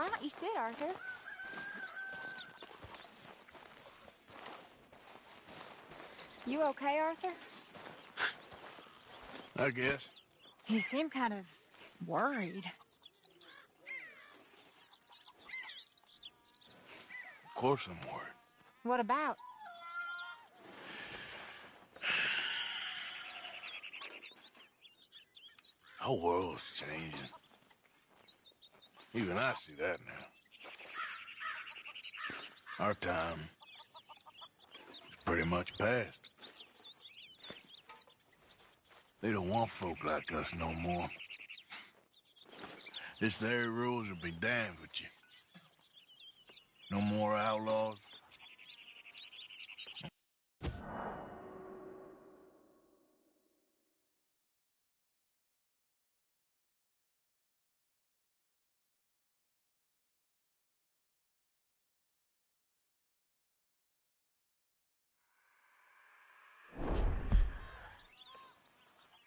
why don't you sit, Arthur? You okay, Arthur? I guess. You seem kind of worried. Of course I'm worried. What about? The whole world's changing. Even I see that now. Our time is pretty much past. They don't want folk like us no more. This there rules will be damned with you. No more outlaws.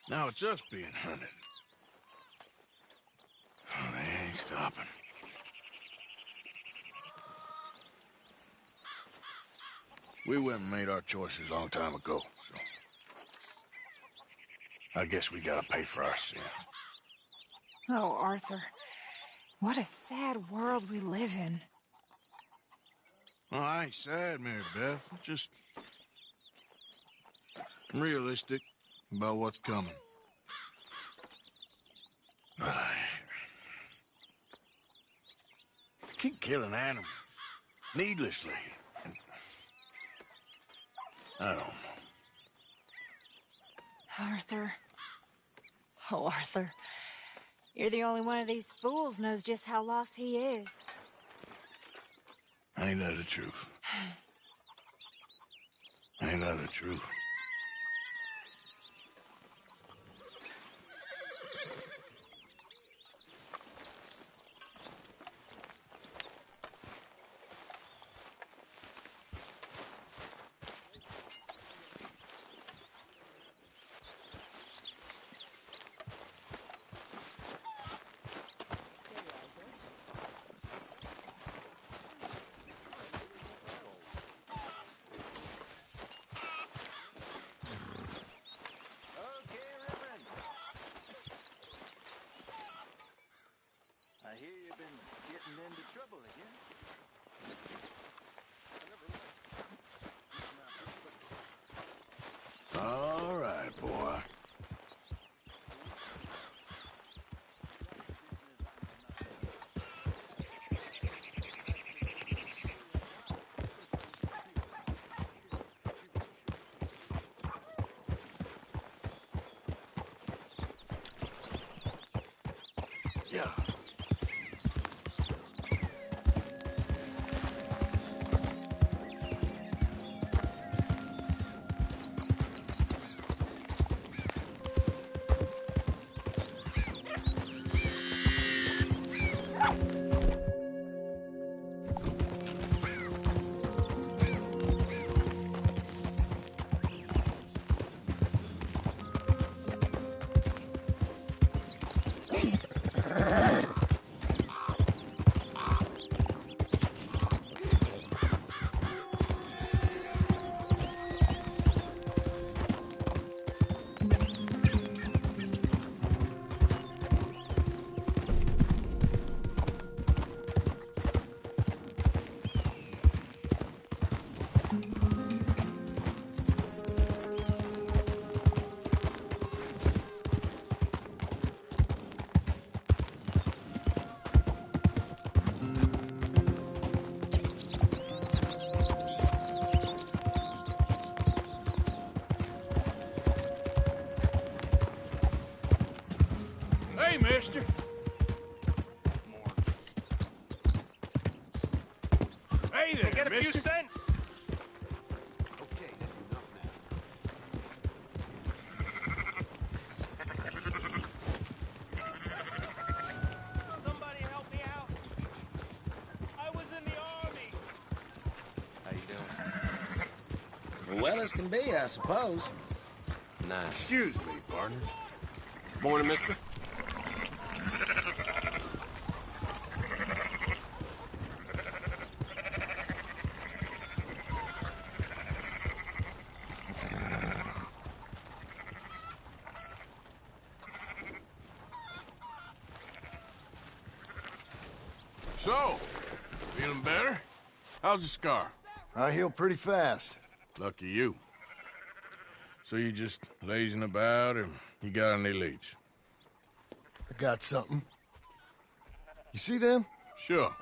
Now it's us being hunted. Oh, they ain't stopping. We went and made our choices a long time ago, so... I guess we gotta pay for our sins. Oh, Arthur. What a sad world we live in. Well, I ain't sad, Mary Beth. Just... realistic about what's coming. But I keep killing animals needlessly. And I don't know. Arthur. Oh, Arthur. You're the only one of these fools knows just how lost he is. Ain't that the truth? Ain't that the truth? I hear you've been getting into trouble again. All right, boy. Yeah. Hey, mister. Hey there, Get a mister. few cents. Okay, that's enough now. Somebody help me out. I was in the army. How you doing? Well as can be, I suppose. Nice. Excuse me, partner. Morning, mister. So, feeling better? How's the scar? I heal pretty fast. Lucky you. So you just lazing about, or you got any leads? I got something. You see them? Sure.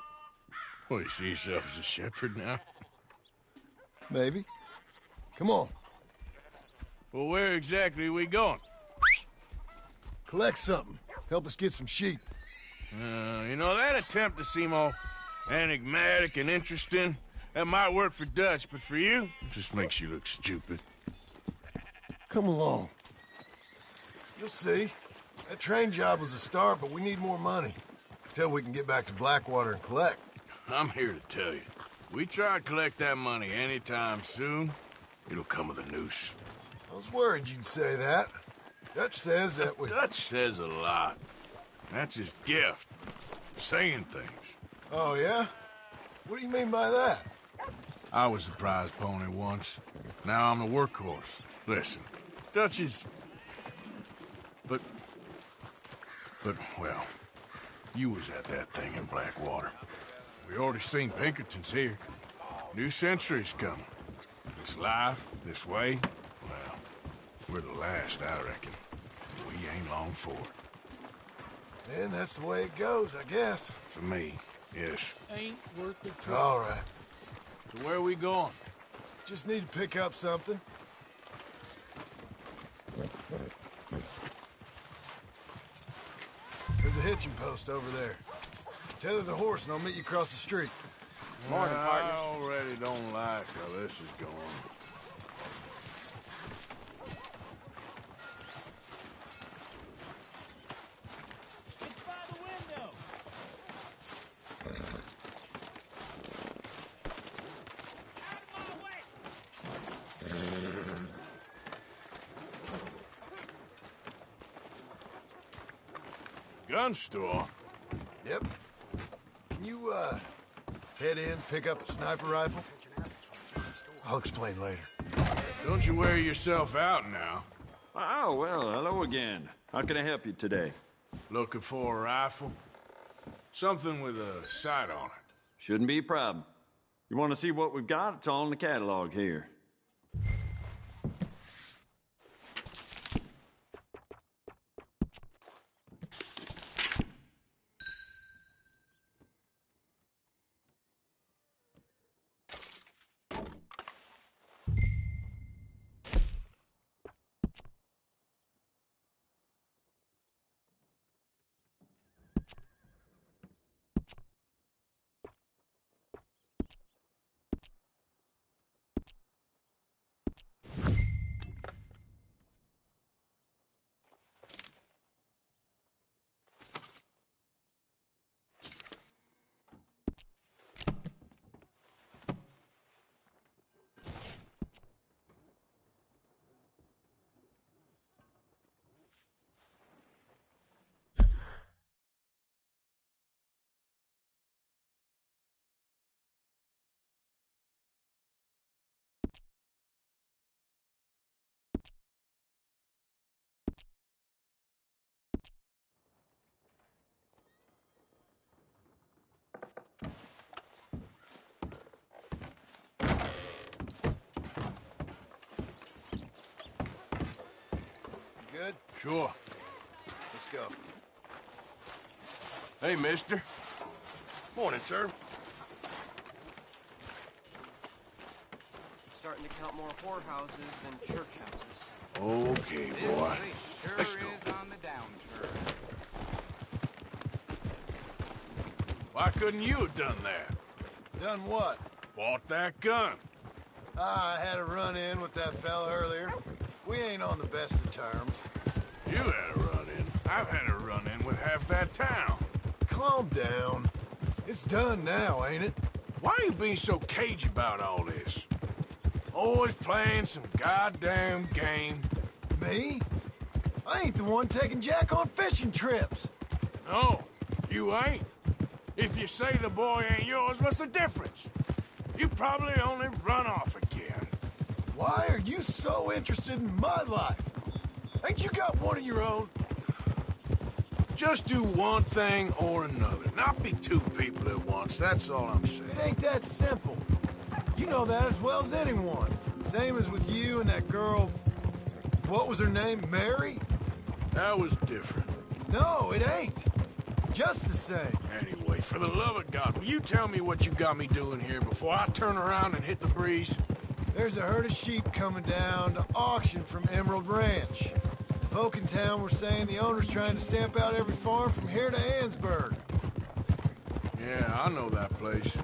Well, you see yourself as a shepherd now? Maybe. Come on. Well, where exactly are we going? Collect something. Help us get some sheep. You know, that attempt to seem all enigmatic and interesting, that might work for Dutch, but for you, it just makes you look stupid. Come along. You'll see. That train job was a start, but we need more money. Till we can get back to Blackwater and collect. I'm here to tell you, we try to collect that money anytime soon, it'll come with a noose. I was worried you'd say that. Dutch says that we... Dutch says a lot. That's his gift. Saying things. Oh, yeah? What do you mean by that? I was the prize pony once. Now I'm the workhorse. Listen, Dutch is... But, well, you was at that thing in Blackwater. We already seen Pinkertons here. New century's coming. This life, this way, well, we're the last, I reckon. We ain't long for it. Then that's the way it goes, I guess. For me, yes. Ain't worth the trouble. All right. So where are we going? Just need to pick up something. There's a hitching post over there. Tether the horse and I'll meet you across the street. Morning, partner. I already don't like how this is going. It's by the window. Out of my way. Gun store? Yep. Can you, head in, pick up a sniper rifle? I'll explain later. Don't you wear yourself out now. Oh, well, hello again. How can I help you today? Looking for a rifle? Something with a sight on it. Shouldn't be a problem. You want to see what we've got? It's all in the catalog here. Good? Sure. Let's go. Hey, mister. Morning, sir. Starting to count more whorehouses than church houses. Okay, boy. Let's go. On the downturn. Why couldn't you have done that? Done what? Bought that gun. I had a run-in with that fella earlier. We ain't on the best of terms. You had a run-in. I've had a run-in with half that town. Calm down. It's done now, ain't it? Why are you being so cagey about all this? Always playing some goddamn game. Me? I ain't the one taking Jack on fishing trips. No, you ain't. If you say the boy ain't yours, what's the difference? You probably only run off again. Why are you so interested in my life? Ain't you got one of your own? Just do one thing or another. Not be two people at once, that's all I'm saying. It ain't that simple. You know that as well as anyone. Same as with you and that girl... What was her name? Mary? That was different. No, it ain't. Just the same. Anyway, for the love of God, will you tell me what you got me doing here before I turn around and hit the breeze? There's a herd of sheep coming down to auction from Emerald Ranch. Folk in town were saying the owner's trying to stamp out every farm from here to Ansburg. Yeah, I know that place.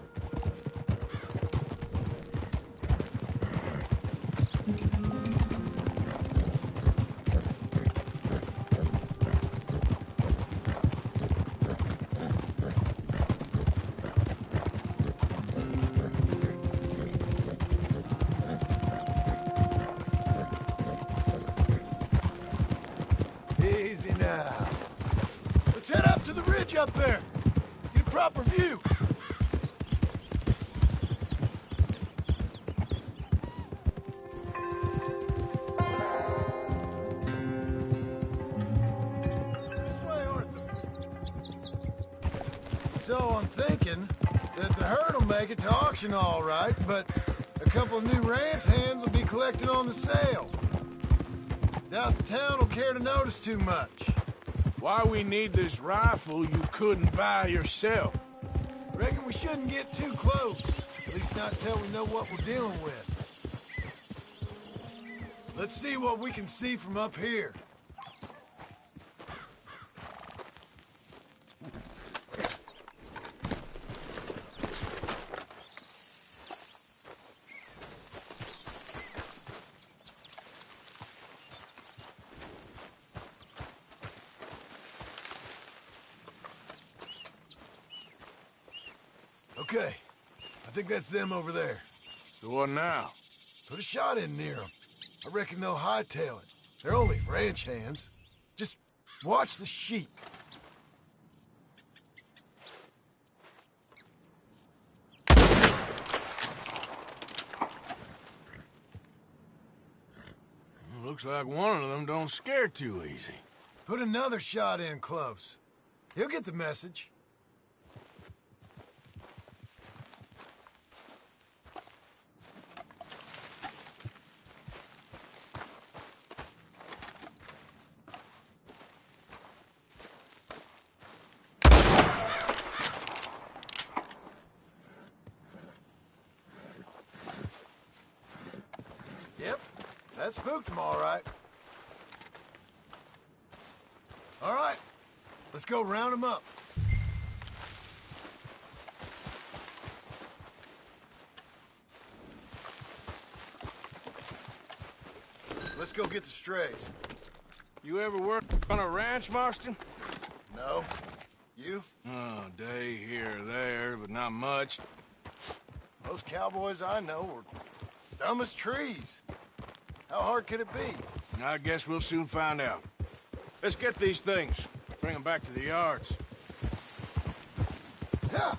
Easy now. Let's head up to the ridge up there. Get a proper view. This way, Arthur. So I'm thinking that the herd will make it to auction all right, but a couple of new ranch hands will be collecting on the sale. Doubt the town will care to notice too much. Why we need this rifle you couldn't buy yourself? Reckon we shouldn't get too close. At least not till we know what we're dealing with. Let's see what we can see from up here. Okay, I think that's them over there. So what now? Put a shot in near them. I reckon they'll hightail it. They're only ranch hands. Just watch the sheep. Looks like one of them don't scare too easy. Put another shot in close. He'll get the message. Yep, that spooked him all right. All right, let's go round him up. Let's go get the strays. You ever worked on a ranch, Marston? No? You? Oh, day here or there, but not much. Those cowboys I know were dumb as trees. How hard could it be? I guess we'll soon find out. Let's get these things. Bring them back to the yards. Yeah.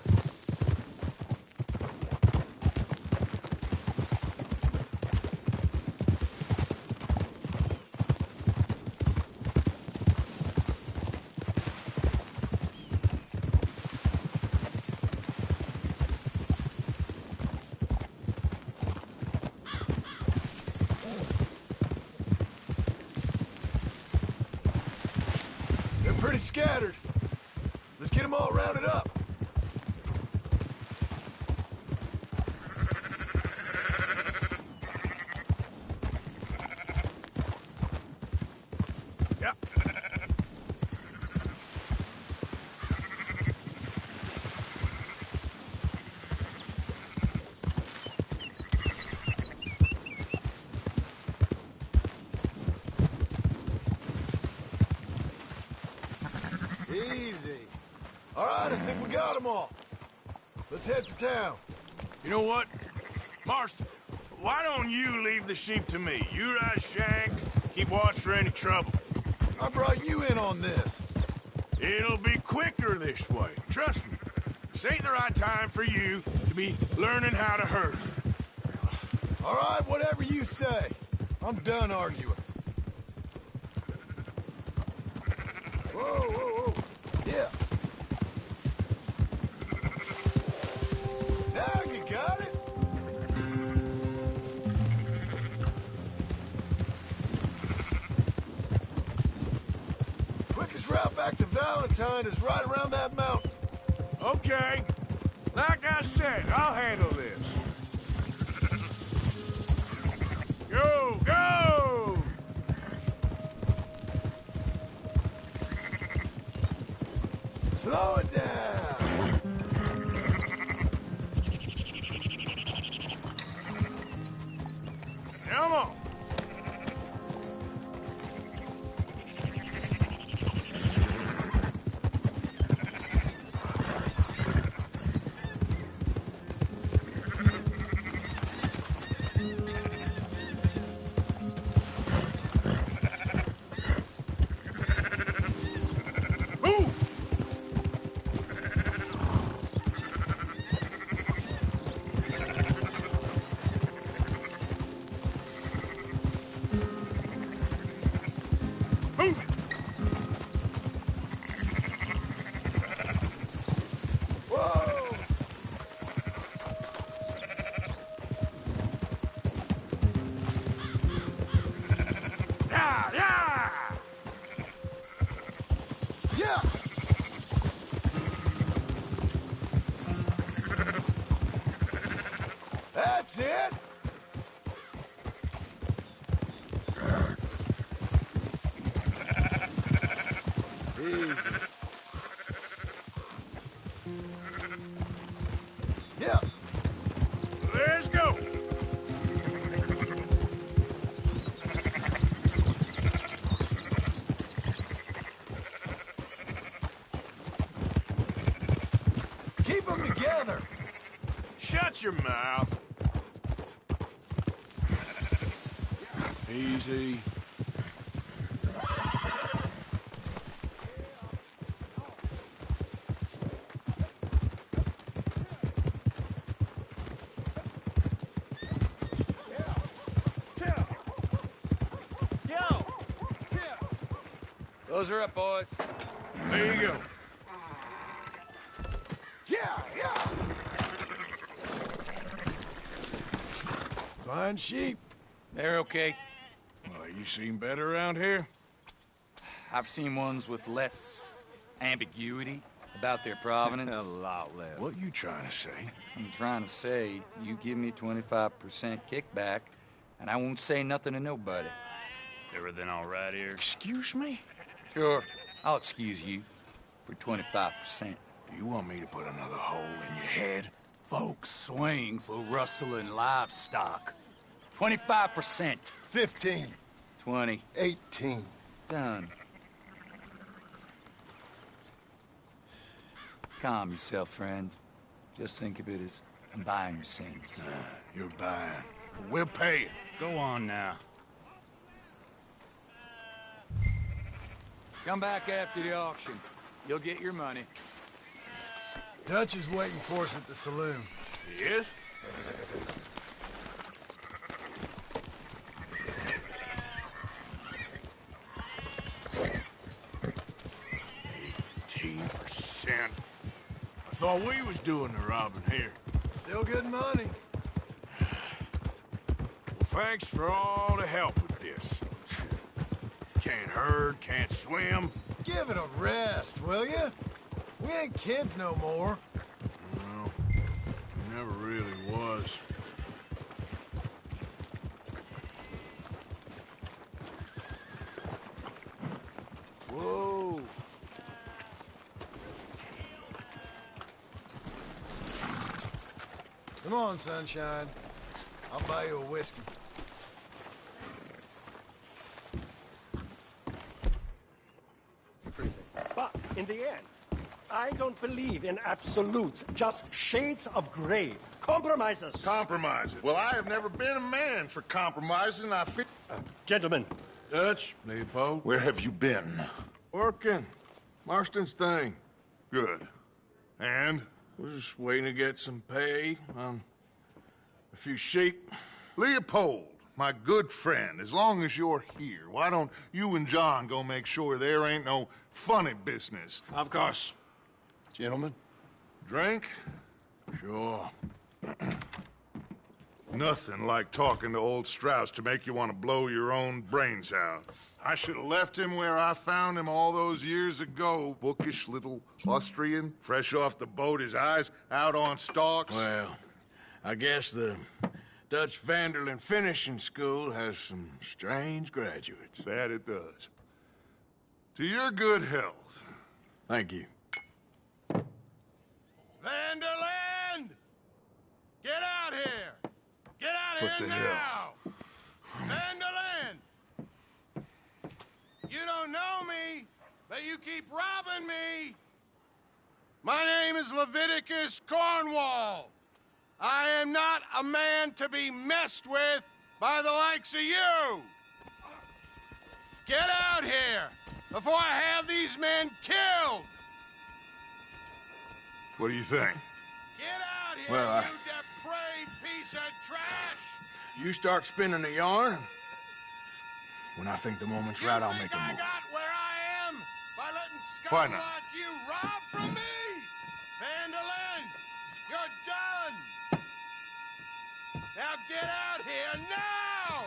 They're pretty scattered. Let's get them all rounded up. Yep. Easy. All right, I think we got them all. Let's head for town. You know what? Marston, why don't you leave the sheep to me? You ride Shank, keep watch for any trouble. I brought you in on this. It'll be quicker this way. Trust me. This ain't the right time for you to be learning how to herd. All right, whatever you say. I'm done arguing. Whoa, whoa, whoa. Valentine is right around that mountain. Okay. Like I said, I'll handle this. Go, go! Slow it down. Come on. That's it. Easy. Yeah. Let's go. Keep them together. Shut your mouth. Easy. Those are up, boys. There you go. Yeah. Fine sheep. They're okay. Well, you seen better around here? I've seen ones with less ambiguity about their provenance. A lot less. What you trying to say? I'm trying to say, you give me 25% kickback, and I won't say nothing to nobody. Everything all right here? Excuse me? Sure, I'll excuse you for 25%. You want me to put another hole in your head? Folks swing for rustling livestock. 25%. 15. 20. 18. Done. Calm yourself, friend. Just think of it as I'm buying your sins. You're buying. We'll pay you. Go on now. Come back after the auction. You'll get your money. Dutch is waiting for us at the saloon. Yes? %. I thought we was doing the robbing here. Still good money. Well, thanks for all the help with this. Can't herd, can't swim. Give it a rest, will you? We ain't kids no more. Well, never really was. Whoa. Come on, sunshine. I'll buy you a whiskey. But in the end, I don't believe in absolutes, just shades of gray. Compromises. Compromises. Well, I have never been a man for compromising. I feel... Gentlemen, Dutch, Leopold. Where have you been? Working. Marston's thing. Good. And? We're just waiting to get some pay on a few sheep. Leopold, my good friend, as long as you're here, why don't you and John go make sure there ain't no funny business? Of course. Gentlemen. Drink? Sure. Nothing like talking to old Strauss to make you want to blow your own brains out. I should have left him where I found him all those years ago. Bookish little Austrian, fresh off the boat, his eyes out on stalks. Well, I guess the Dutch Vanderlyn Finishing School has some strange graduates. That it does. To your good health. Thank you. Vanderland! Get out here! Get out What here the now! hell? Vanderland! You don't know me, but you keep robbing me! My name is Leviticus Cornwall. I am not a man to be messed with by the likes of you! Get out here before I have these men killed! What do you think? Get out here, Well, you depraved piece of trash! You start spinning a yarn. When I think the moment's right, I'll make a I move. got where I am by letting Why scum not? like you rob from me! Vanderlyn, you're done! Now get out here now!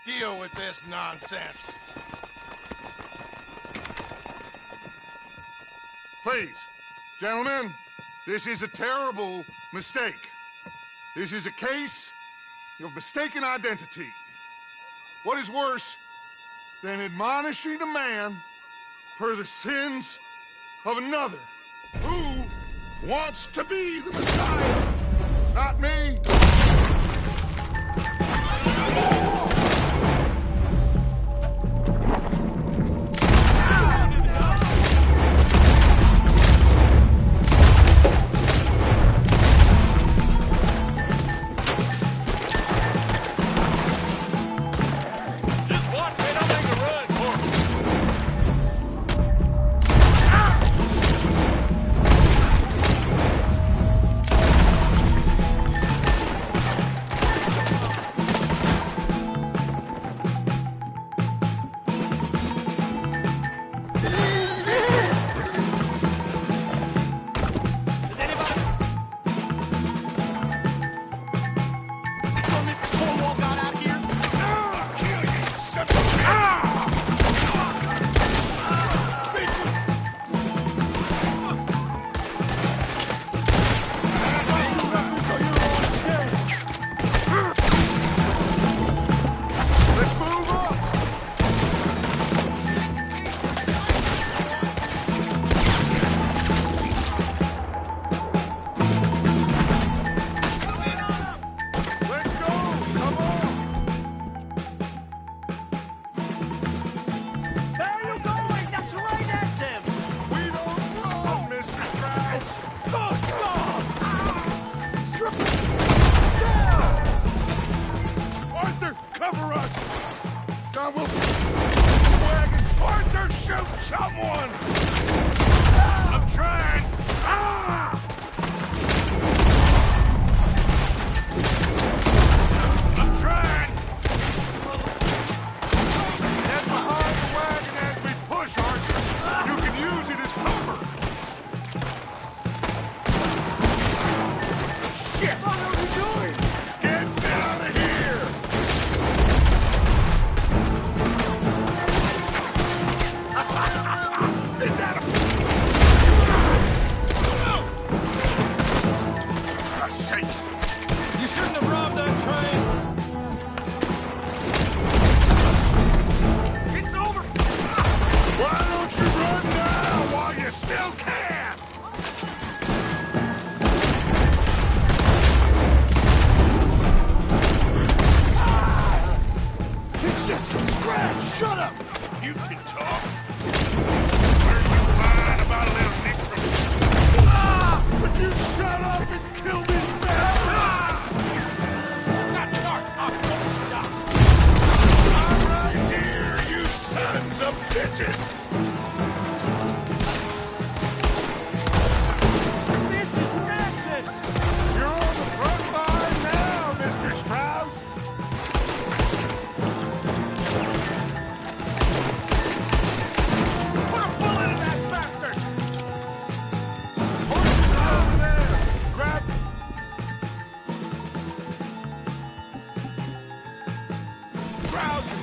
Deal with this nonsense. Please, gentlemen, this is a terrible mistake. This is a case of mistaken identity. What is worse than admonishing a man for the sins of another who wants to be the Messiah? Not me.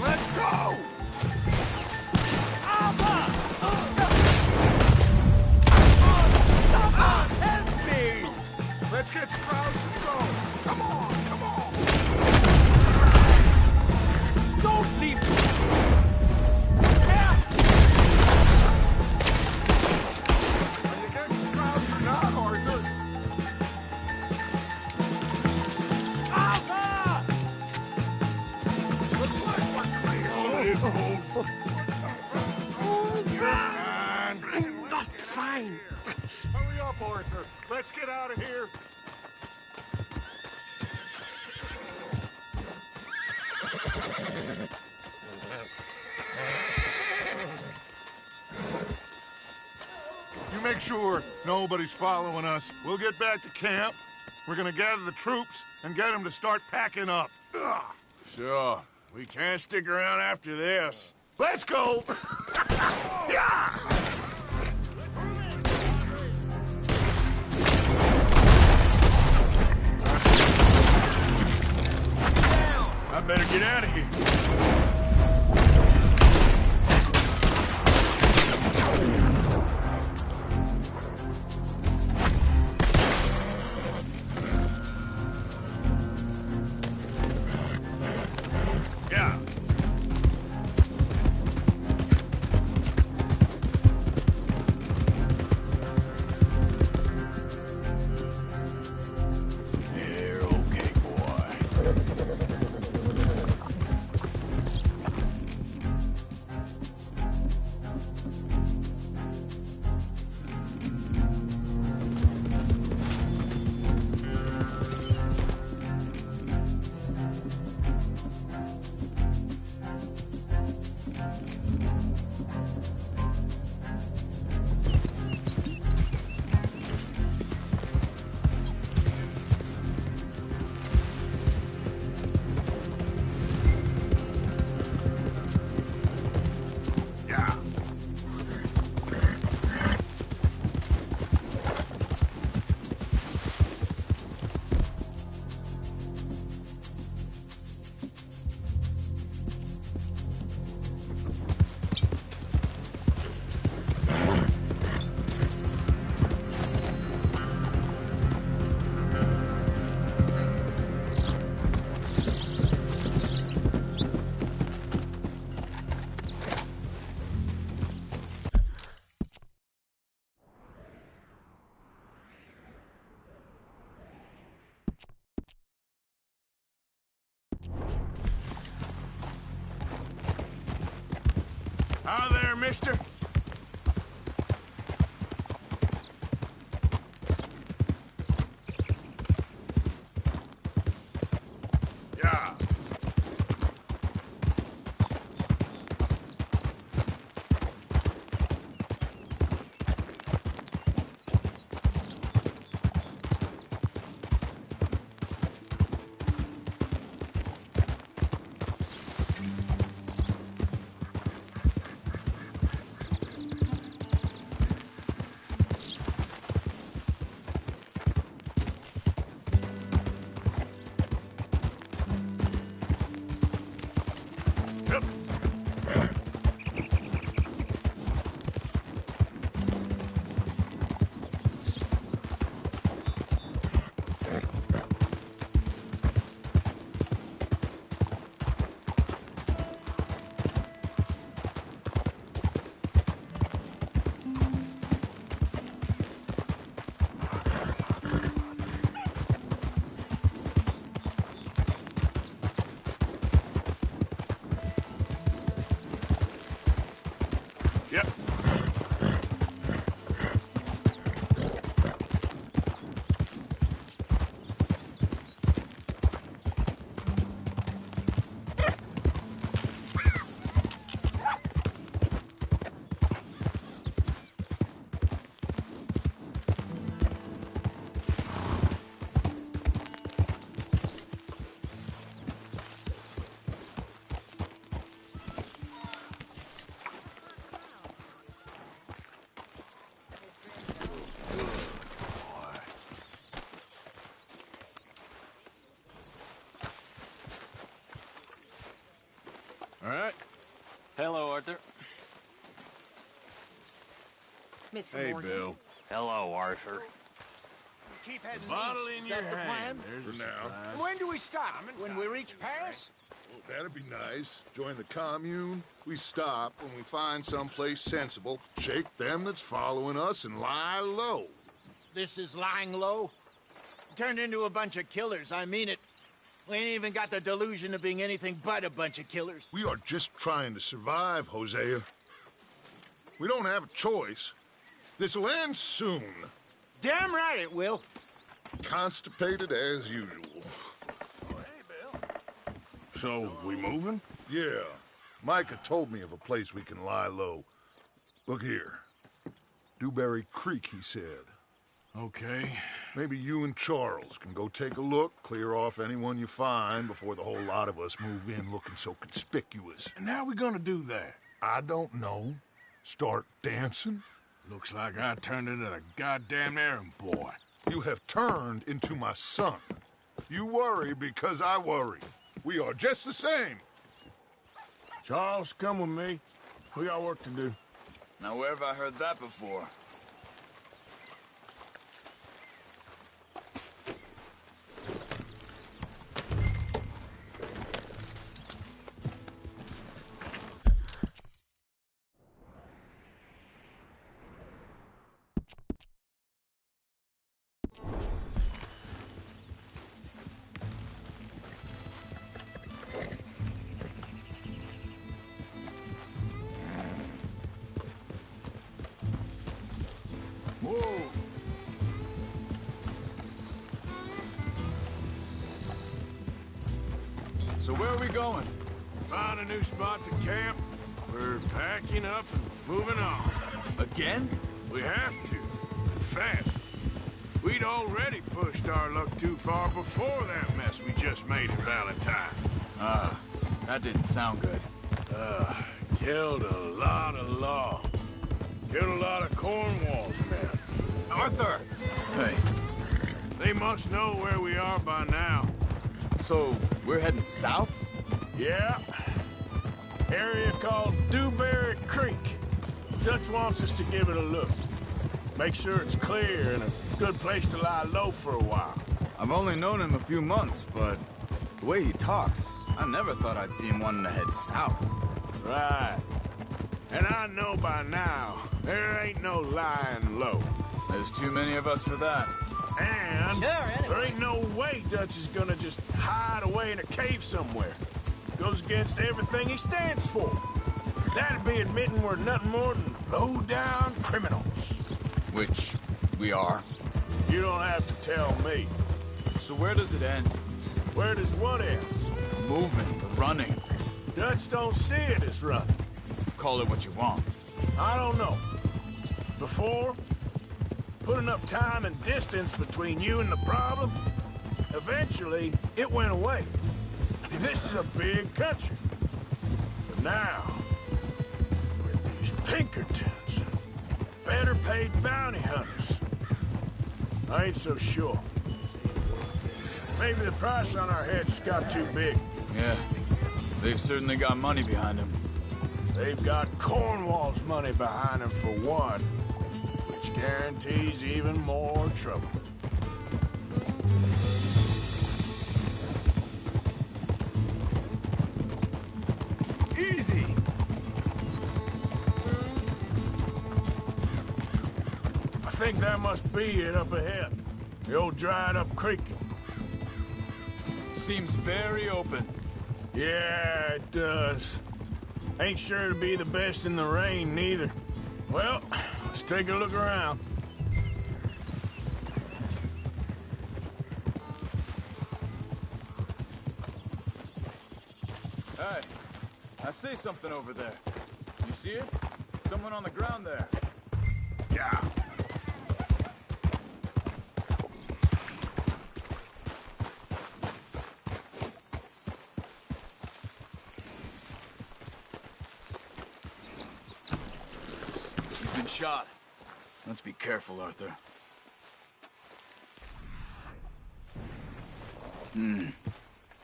Let's go! Let's get Strauss and go. Come on, come on. Don't leave! Are you getting Strauss or not, Arthur? Looks like we're clear. You're fine. I'm not fine. Hurry up, Arthur. Let's get out of here. You make sure nobody's following us. We'll get back to camp. We're gonna gather the troops and get them to start packing up. Ugh. Sure. We can't stick around after this. Let's go! Yeah! I better get out of here. Yeah. You're okay, boy. Hi there, mister. Yeah. Yep. All right. Hello, Arthur. Mr. Hey, Morgan. Bill. Hello, Arthur. keep heading Bottle east. in Is your that the plan? hand. There's For a now. supply. And when do we stop? When we reach Paris? Well, that'd be nice. Join the commune. We stop when we find someplace sensible, shake them that's following us, and lie low. This is lying low? Turned into a bunch of killers, I mean it. We ain't even got the delusion of being anything but a bunch of killers. We are just trying to survive, Hosea. We don't have a choice. This'll end soon. Damn right it will. Constipated as usual. So, we moving? Yeah. Micah told me of a place we can lie low. Look here. Dewberry Creek, he said. Okay. Maybe you and Charles can go take a look, clear off anyone you find before the whole lot of us move in looking so conspicuous. And how we gonna do that? I don't know. Start dancing? Looks like I turned into the goddamn errand boy. You have turned into my son. You worry because I worry. We are just the same. Charles, come with me. We got work to do. Now, where have I heard that before? Whoa! So where are we going? Found a new spot to camp. We're packing up and moving on. Again? We have to. And fast. We'd already pushed our luck too far before that mess we just made at Valentine. That didn't sound good. Killed a lot of law. Killed a lot of Cornwall's men. Arthur! Hey, They must know where we are by now. so we're heading south? Yeah. Area called Dewberry Creek. Dutch wants us to give it a look. Make sure it's clear and a good place to lie low for a while. I've only known him a few months, but the way he talks, I never thought I'd see him wanting to head south. Right. And I know by now, there ain't no lying low. There's too many of us for that. And there ain't no way Dutch is gonna just hide away in a cave somewhere. Goes against everything he stands for. That'd be admitting we're nothing more than low-down criminals. Which we are. You don't have to tell me. So where does it end? Where does what end? The moving, the running. Dutch don't see it as running. Call it what you want. I don't know. Before, put enough time and distance between you and the problem, eventually it went away. I mean, this is a big country. But now, with these Pinkertons, better paid bounty hunters, I ain't so sure. Maybe the price on our heads got too big. Yeah, they've certainly got money behind them. They've got Cornwall's money behind them for one, which guarantees even more trouble. Easy! I think that must be it up ahead. The old dried-up creek. Seems very open. Yeah, it does. Ain't sure to be the best in the rain, neither. Well, let's take a look around. Hey, I see something over there. You see it? Someone on the ground there. Yeah. He's been shot. Let's be careful, Arthur.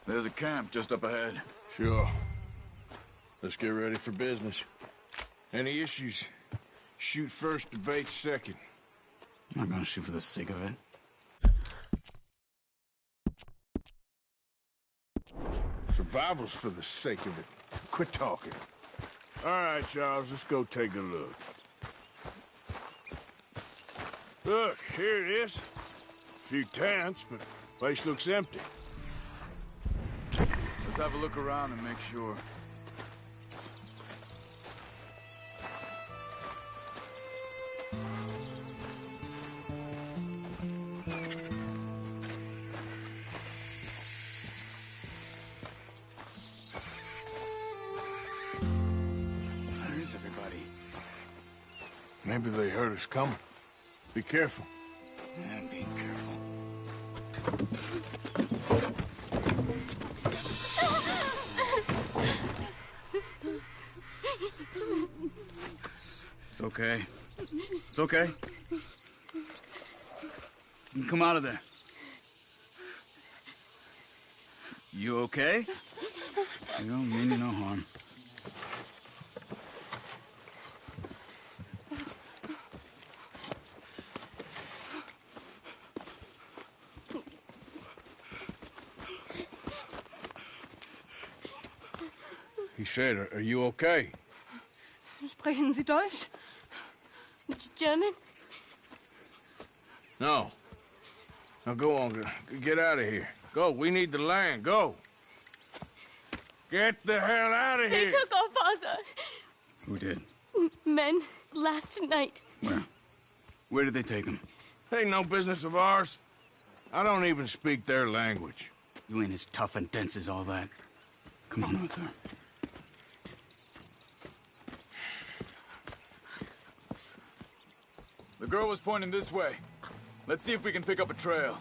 There's a camp just up ahead. Sure. Let's get ready for business. Any issues? Shoot first, debate second. I'm not gonna shoot for the sake of it. Survival's for the sake of it. Quit talking. All right, Charles, let's go take a look. Look, here it is. A few tents, but the place looks empty. Let's have a look around and make sure. Maybe they heard us coming. Be careful. And be careful. It's okay. It's okay. You can come out of there. You okay? You don't mean you no harm. He said, are you okay? Sprechen Sie Deutsch? German? No. Now go on, get out of here. Go, we need the land, go. Get the hell out of here. They took our father. Who did? Men, last night. Where? Where did they take him? Ain't no business of ours. I don't even speak their language. You ain't as tough and dense as all that. Come on, Arthur. The girl was pointing this way. Let's see if we can pick up a trail.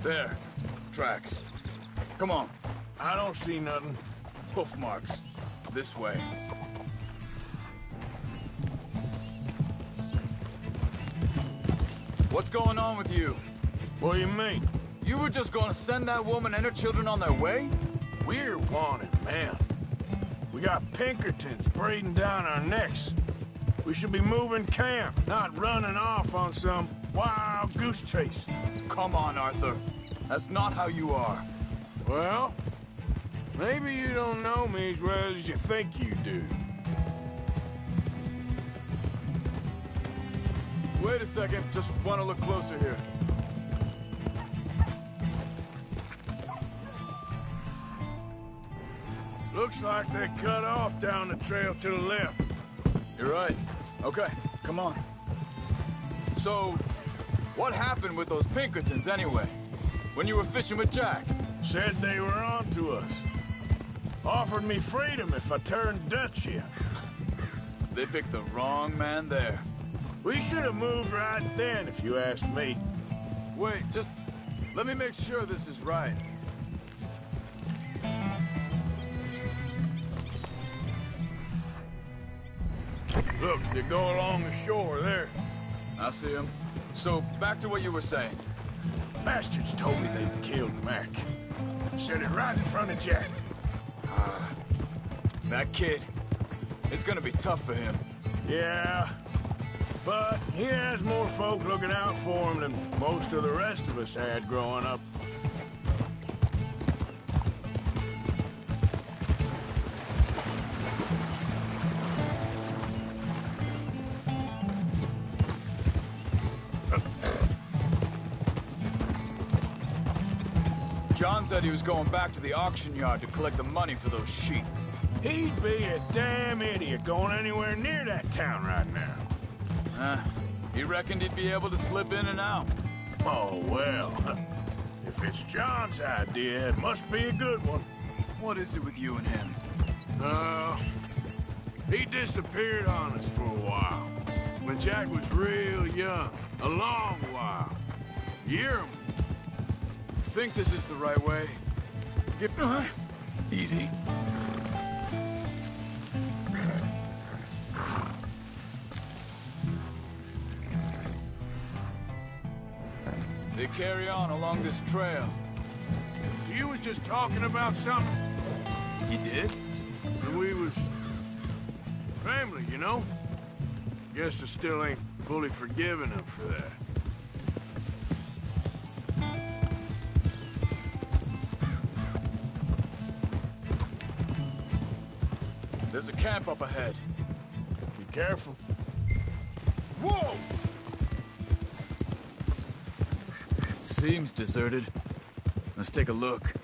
There. Tracks. Come on. I don't see nothing. Hoof marks. This way. What's going on with you? What do you mean? You were just gonna send that woman and her children on their way? We're wanted, man. We got Pinkertons breathing down our necks. We should be moving camp, not running off on some wild goose chase. Come on, Arthur. That's not how you are. Well, maybe you don't know me as well as you think you do. Wait a second. Just want to look closer here. Looks like they cut off down the trail to the left. You're right. Okay, come on. So, what happened with those Pinkertons anyway? When you were fishing with Jack? Said they were on to us. Offered me freedom if I turned Dutch here. They picked the wrong man there. We should have moved right then, if you ask me. Wait, just let me make sure this is right. Look, they go along the shore there. I see them. So, back to what you were saying. Bastards told me they'd killed Mac. Said it right in front of Jack. That kid. It's gonna be tough for him. Yeah, but he has more folk looking out for him than most of the rest of us had growing up. John said he was going back to the auction yard to collect the money for those sheep. He'd be a damn idiot going anywhere near that town right now. He reckoned he'd be able to slip in and out. Oh, well. If it's John's idea, it must be a good one. What is it with you and him? He disappeared on us for a while. When Jack was real young. A long while. Year. Think this is the right way? Get... Easy. They carry on along this trail. So you was just talking about something? He did? And we was... family, you know? Guess I still ain't fully forgiven him for that. There's a camp up ahead. Be careful. Whoa! Seems deserted. Let's take a look.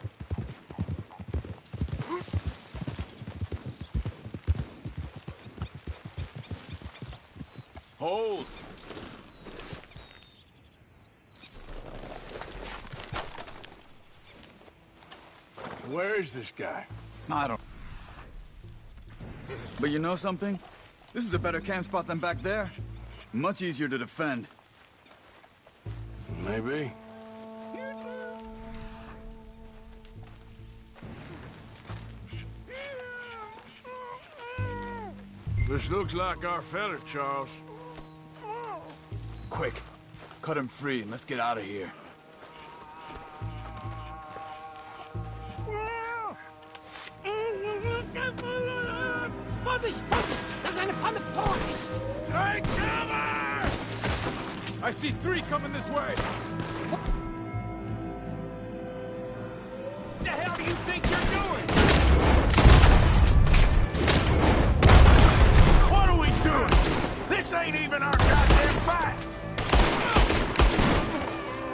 Hold! Where is this guy? I don't... But you know something? This is a better camp spot than back there. Much easier to defend. Maybe. This looks like our fella, Charles. Quick, cut him free and let's get out of here. Vorsicht, Vorsicht! Das ist eine Falle! Vorsicht! Take cover! I see 3 coming this way! What the hell do you think you're doing? What are we doing? This ain't even our goddamn fight!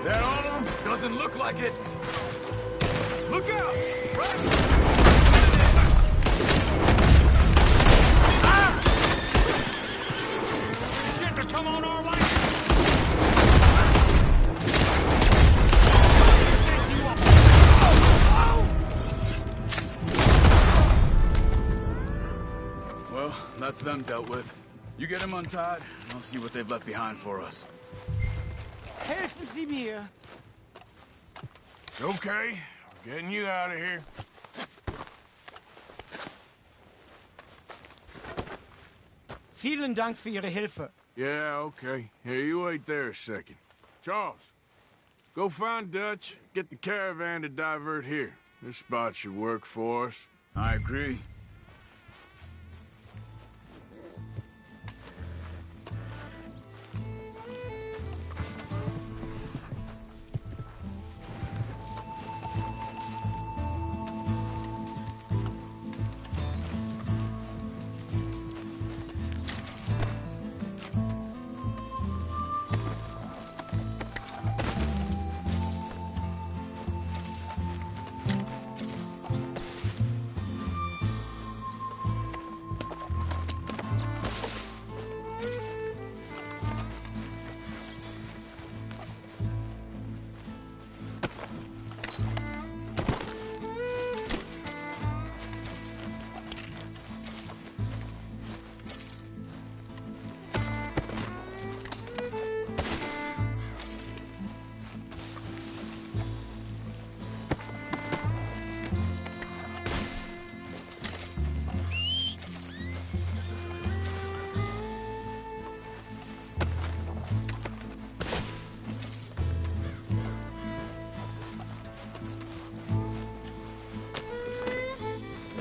That all of them? Doesn't look like it. Look out! Right! Come on our way! Well, that's them dealt with. You get them untied, and I'll see what they've left behind for us. Helfen Sie mir! Okay, we're getting you out of here. Vielen Dank für Ihre Hilfe. Yeah, okay. Here, you wait there a second. Charles, go find Dutch, get the caravan to divert here. This spot should work for us. I agree.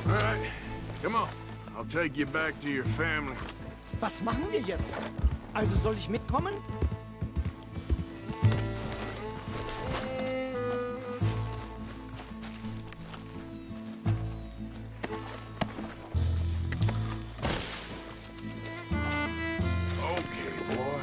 All right, come on. I'll take you back to your family. Was machen wir jetzt? Also soll ich mitkommen? Okay, boy.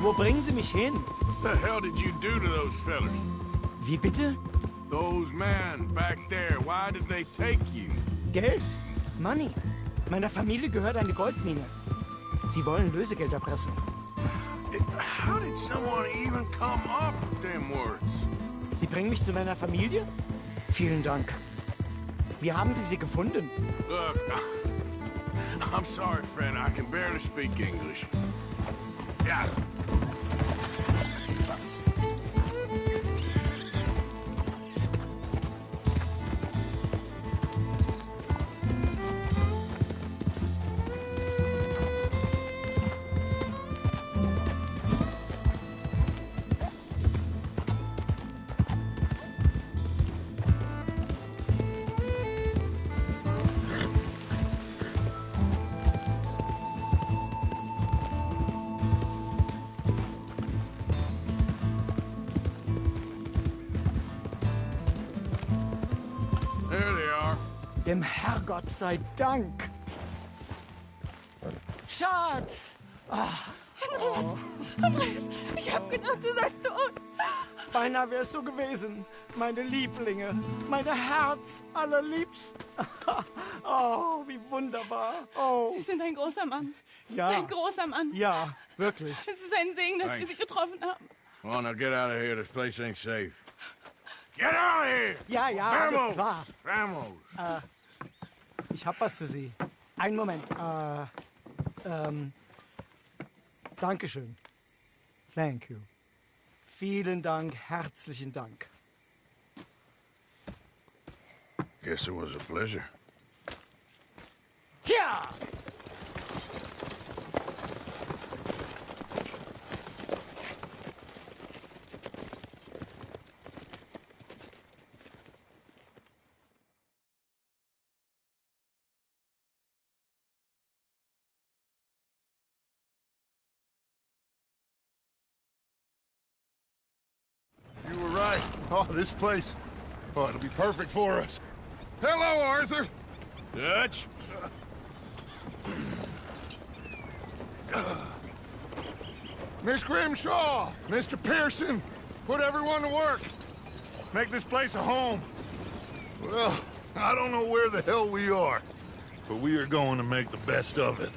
Wo bringen Sie mich hin? What the hell did you do to those fellas? Wie bitte? Those men back there, why did they take you? Geld. Money. Meiner Familie gehört eine Goldmine. Sie wollen Lösegeld erpressen. How did someone even come up with them words? Sie bringen mich zu meiner Familie? Vielen Dank. Wie haben Sie sie gefunden? Look, I'm sorry, friend. I can barely speak English. Yeah. Dem Herrgott sei Dank. Schatz! Andreas, ich hab gedacht, du seist tot. Beinahe wär's so gewesen. Meine Lieblinge, meine Herz allerliebsten. Oh, wie wunderbar. Oh. Sie sind ein großer Mann. Ja. Ein großer Mann. Ja, wirklich. Es ist ein Segen, dass wir Sie getroffen haben. Come on, now get out of here. This place ain't safe. Get out of here! Ja, ja, Vamos! alles klar. Vamos! Ich hab was für Sie. Einen Moment. Dankeschön. Thank you. Vielen Dank, herzlichen Dank. Guess it was a pleasure. Ja! You were right. Oh, this place. Oh, it'll be perfect for us. Hello, Arthur. Dutch? Miss Grimshaw, Mr. Pearson, put everyone to work. Make this place a home. Well, I don't know where the hell we are, but we are going to make the best of it.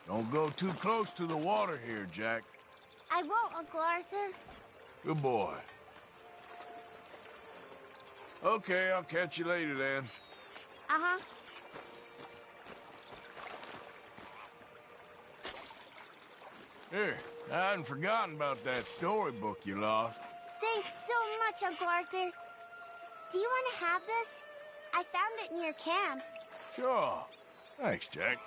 Don't go too close to the water here, Jack. I won't, Uncle Arthur. Good boy. Okay, I'll catch you later then. Uh-huh. Here, I hadn't forgotten about that storybook you lost. Thanks so much, Uncle Arthur. Do you want to have this? I found it in your camp. Sure. Thanks, Jack.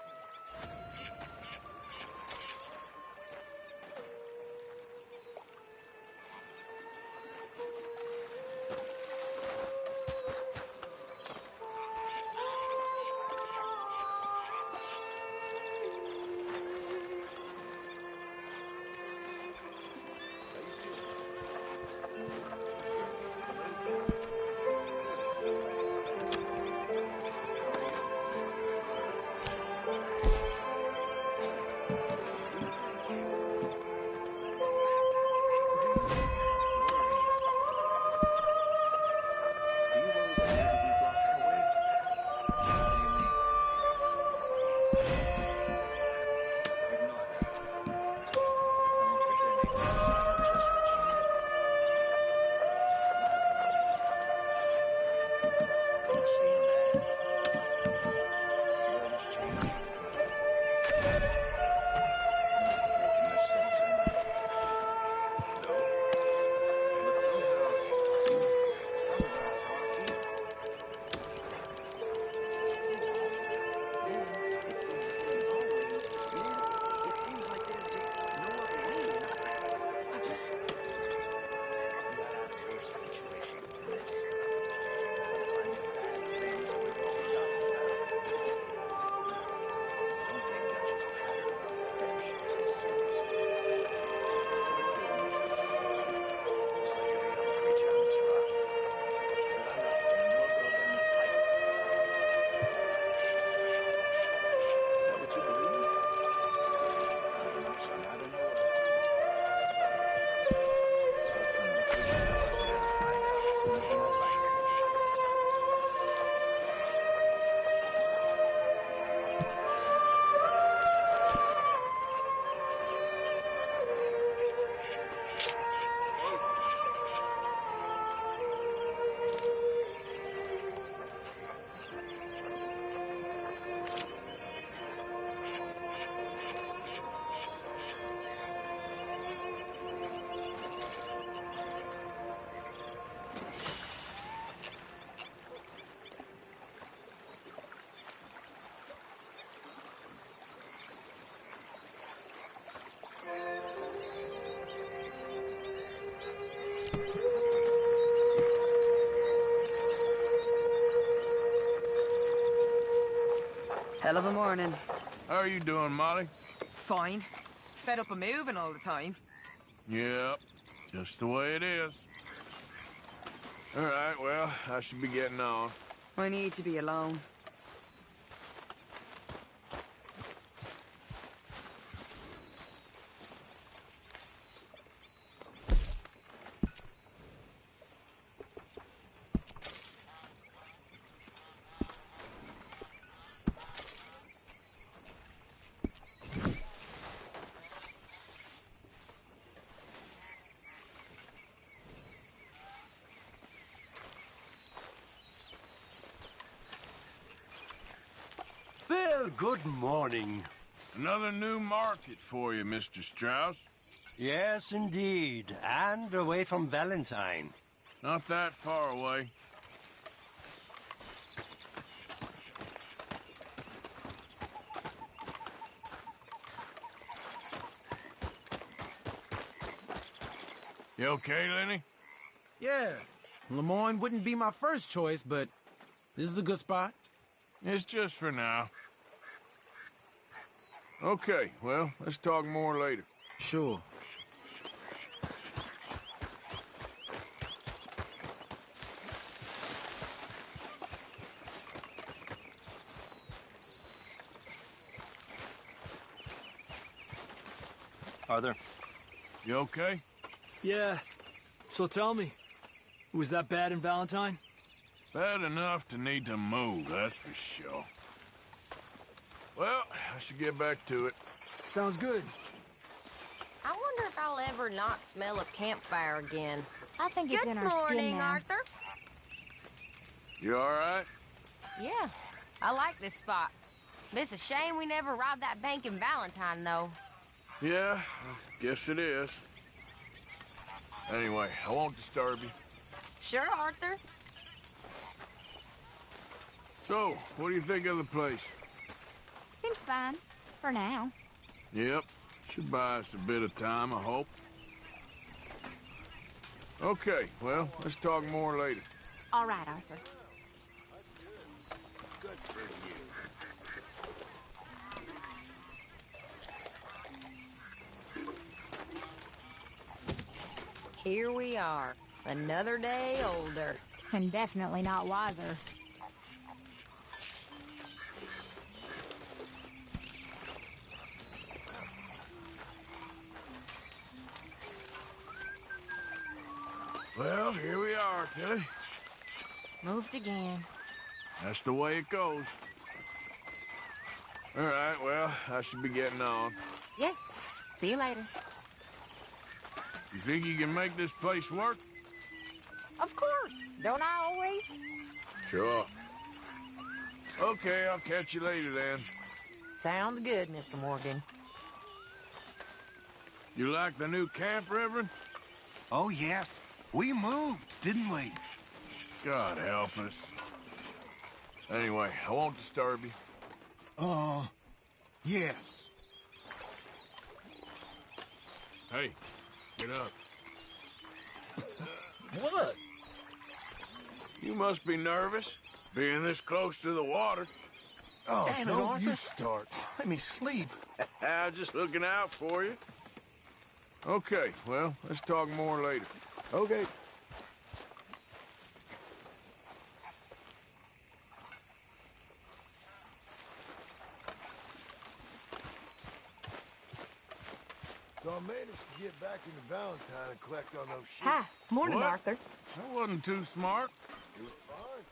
Hell of a morning. How are you doing, Molly? Fine. Fed up of moving all the time. Yep, just the way it is. All right, well, I should be getting on. I need to be alone. Well, good morning. Another new market for you, Mr. Strauss. Yes, indeed. And away from Valentine. Not that far away. You okay, Lenny? Yeah. Lemoyne wouldn't be my first choice, but this is a good spot. It's just for now. Okay, well, let's talk more later. Sure. Arthur. You okay? Yeah. So tell me, was that bad in Valentine? Bad enough to need to move, that's for sure. Well, I should get back to it. Sounds good. I wonder if I'll ever not smell a campfire again. I think it's in our skin Good morning, now. Arthur. You all right? Yeah, I like this spot. It's a shame we never robbed that bank in Valentine, though. Yeah, I guess it is. Anyway, I won't disturb you. Sure, Arthur. So, what do you think of the place? Seems fine. For now. Yep. Should buy us a bit of time, I hope. Okay, well, let's talk more later. All right, Arthur. Good for you. Here we are. Another day older. And definitely not wiser. Well, here we are, Tilly. Moved again. That's the way it goes. All right, well, I should be getting on. Yes. See you later. You think you can make this place work? Of course. Don't I always? Sure. Okay, I'll catch you later then. Sounds good, Mr. Morgan. You like the new camp, Reverend? Oh, yes. We moved, didn't we? God help us. Anyway, I won't disturb you. Yes. Hey, get up. What? You must be nervous, being this close to the water. Oh, Damn it, don't Arthur. you start. Let me sleep. Just looking out for you. Okay, well, let's talk more later. Okay. So I managed to get back into Valentine and collect on those ships. Hi. Morning, What? Arthur. That wasn't too smart. It was fine.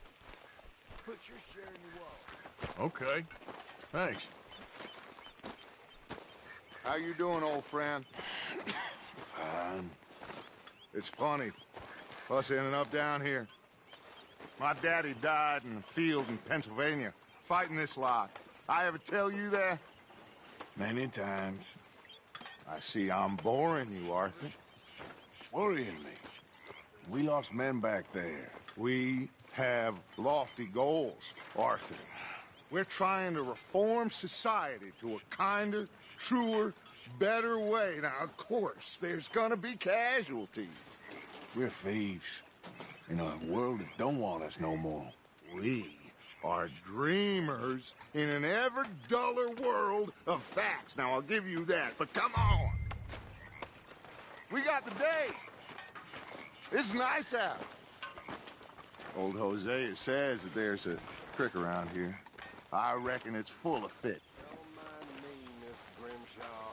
Put your share in your wallet. Okay, thanks. How you doing, old friend? Fine. It's funny, us ending up down here. My daddy died in the field in Pennsylvania, fighting this lot. I ever tell you that? Many times. I see I'm boring you, Arthur. Worrying me. We lost men back there. We have lofty goals, Arthur. We're trying to reform society to a kinder, truer, better way. Now, of course, there's gonna be casualties. We're thieves. In a world that don't want us no more. We are dreamers in an ever duller world of facts. Now, I'll give you that, but come on. We got the day. It's nice out. Old Hosea says that there's a creek around here. I reckon it's full of fish. Don't mind me, Miss Grimshaw.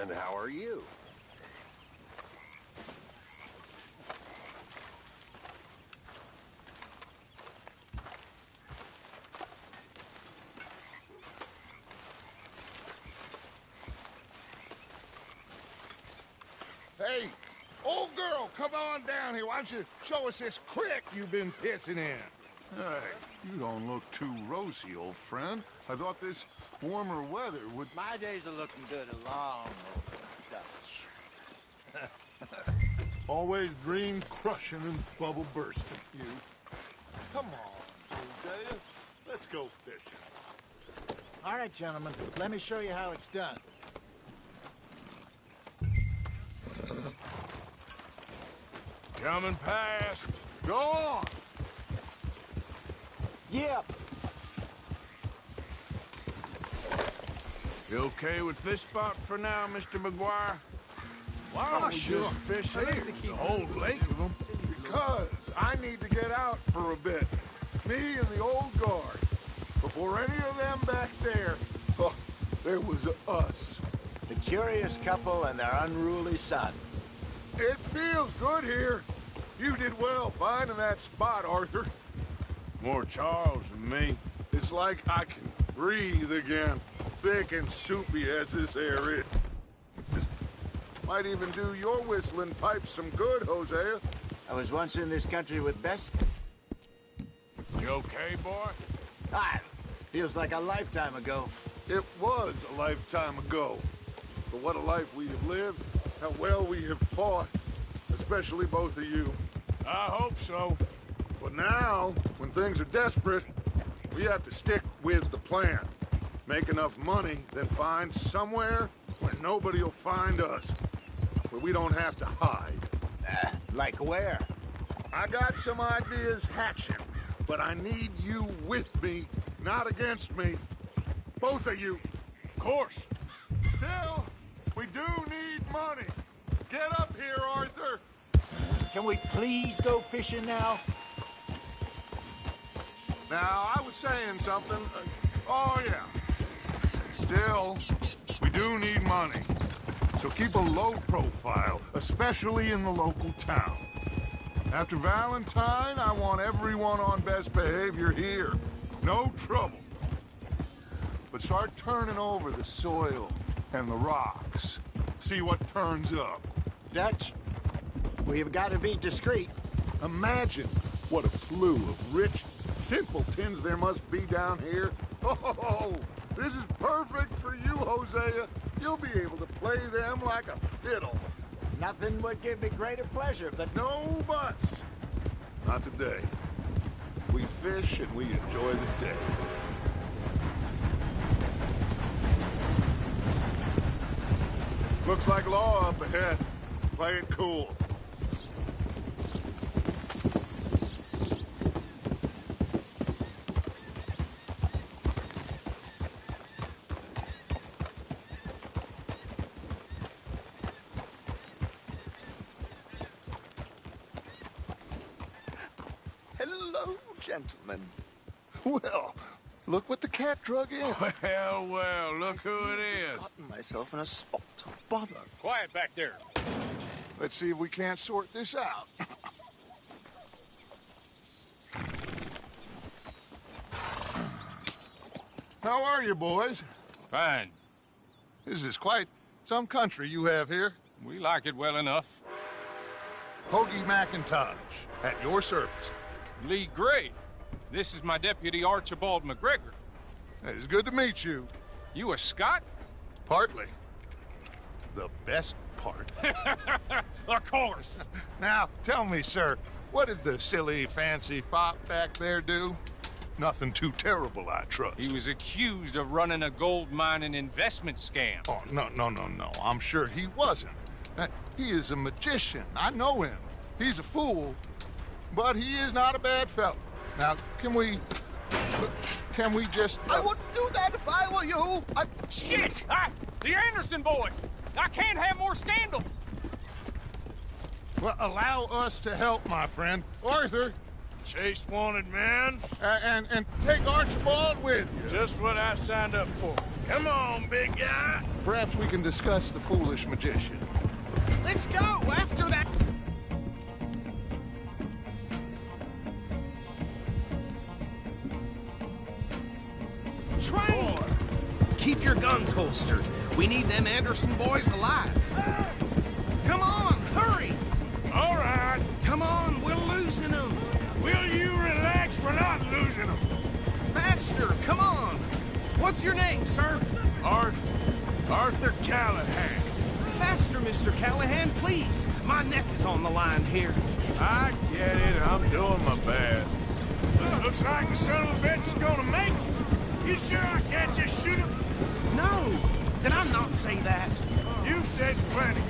And how are you? Hey, old girl, come on down here. Why don't you show us this creek you've been pissing in? Hey, you don't look too rosy, old friend. I thought this warmer weather would... My days are looking good along over Dutch. Always dream crushing and bubble bursting, you. Come on, Hosea. Let's go fishing. All right, gentlemen, let me show you how it's done. Coming past. Go on. Yep. You okay with this spot for now, Mr. McGuire? Why don't we just fish here? There's a whole lake of them. Because I need to get out for a bit. Me and the old guard. Before any of them back there, there was us. The curious couple and their unruly son. It feels good here. You did well finding that spot, Arthur. More Charles than me. It's like I can breathe again. Thick and soupy as this air is. Might even do your whistling pipes some good, Hosea. I was once in this country with Bess. You okay, boy? Ah, feels like a lifetime ago. It was a lifetime ago. But what a life we have lived. How well we have fought. Especially both of you. I hope so. But now, when things are desperate, we have to stick with the plan. Make enough money, then find somewhere where nobody will find us. Where we don't have to hide. Like where? I got some ideas hatching, but I need you with me, not against me. Both of you. Of course. Still, we do need money. Get up here, Arthur. Can we please go fishing now? Now, I was saying something. Oh, yeah. Still, we do need money. So keep a low profile, especially in the local town. After Valentine, I want everyone on best behavior here. No trouble. But start turning over the soil and the rocks. See what turns up. Dutch, we've got to be discreet. Imagine what a slew of rich simpletons there must be down here. Oh, this is perfect for you, Hosea. You'll be able to play them like a fiddle. Nothing would give me greater pleasure, but... No buts. Not today. We fish and we enjoy the day. Looks like law up ahead. Play it cool. Hello, gentlemen. Well, look what the cat drug in. Well, well, look who it is. Gotten myself in a spot of bother. Quiet back there. Let's see if we can't sort this out. How are you, boys? Fine. This is quite some country you have here. We like it well enough. Hoagie McIntosh, at your service. Lee Gray. This is my deputy, Archibald McGregor. It's good to meet you. You a Scot? Partly. The best part. Of course. Now, tell me, sir, what did the silly, fancy fop back there do? Nothing too terrible, I trust. He was accused of running a gold mining investment scam. Oh, no. I'm sure he wasn't. He is a magician. I know him. He's a fool, but he is not a bad fellow. Now, can we just... I wouldn't do that if I were you. Shit! The Anderson boys! I can't have more scandal! Well, allow us to help, my friend. Arthur! Chase wanted man. And take Archibald with you. Just what I signed up for. Come on, big guy. Perhaps we can discuss the foolish magician. Let's go after that. Train! Keep your guns holstered. We need them Anderson boys alive. Come on, hurry! All right. Come on, we're losing them. Will you relax? We're not losing them. Faster, come on. What's your name, sir? Arthur Callahan. Faster, Mr. Callahan, please. My neck is on the line here. I get it. I'm doing my best. Looks like the son of a bitch is gonna make it. You sure I can't just shoot him? No! Did I not say that? You've said plenty.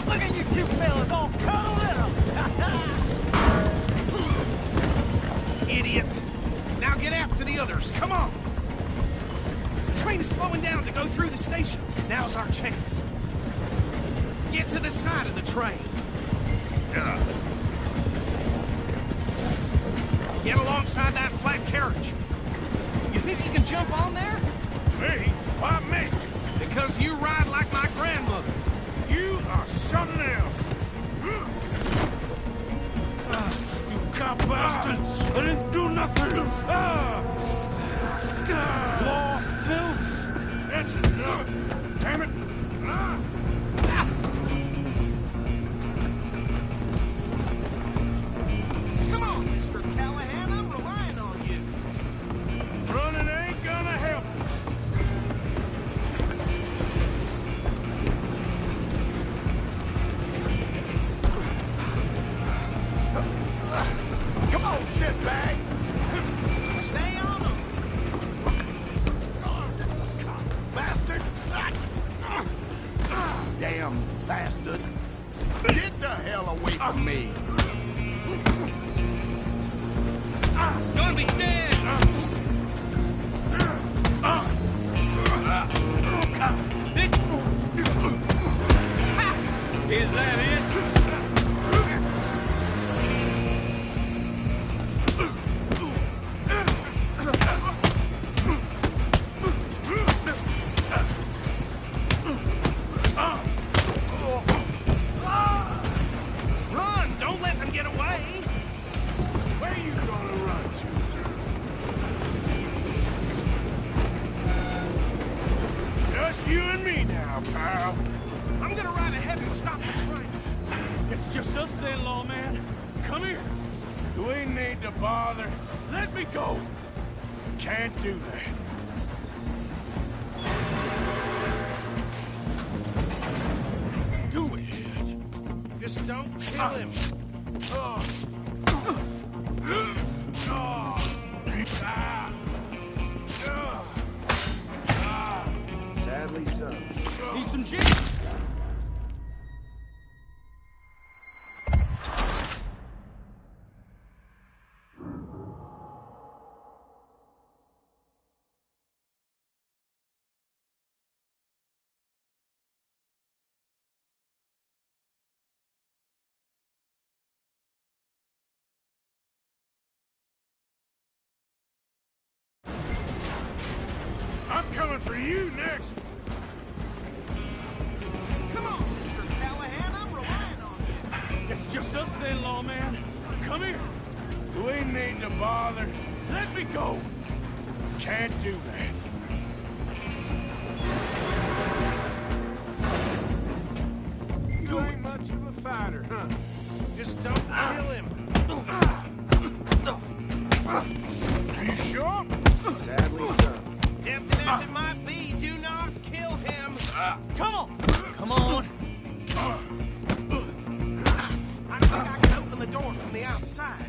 Look at you two fellas all cuddled up! Idiot! Now get after the others, come on! The train is slowing down to go through the station. Now's our chance. Get to the side of the train. Get alongside that flat carriage. You think you can jump on there? Me? Why me? Because you ride like my grandmother. You are something else. You cop bastards! I didn't do nothing. Law, Bill? That's enough. Damn it. Come on, Mr. Callahan. I'm relying on you. Running ain't gonna help. Come on, shitbag! Stay on him! Bastard! Damn bastard! Get the hell away from me! Gonna be dead! This... Is that it? Run! Don't let them get away! Where you gonna run to? Just you and me now, pal. I'm gonna ride ahead and stop the train. It's just us then, lawman. Come here. Do we need to bother? Let me go. Can't do that. Do it. Just don't kill him. Sadly so. Need some jigs. I'm coming for you next. Come on, Mr. Callahan. I'm relying on you. It's just us then, lawman. Come here. Do we need to bother? Let me go. Can't do that. You ain't much of a fighter, huh? Just don't kill him. Are you sure? Sadly so. Tempting as it might be, do not kill him. Come on. Come on. I think I can open the door from the outside.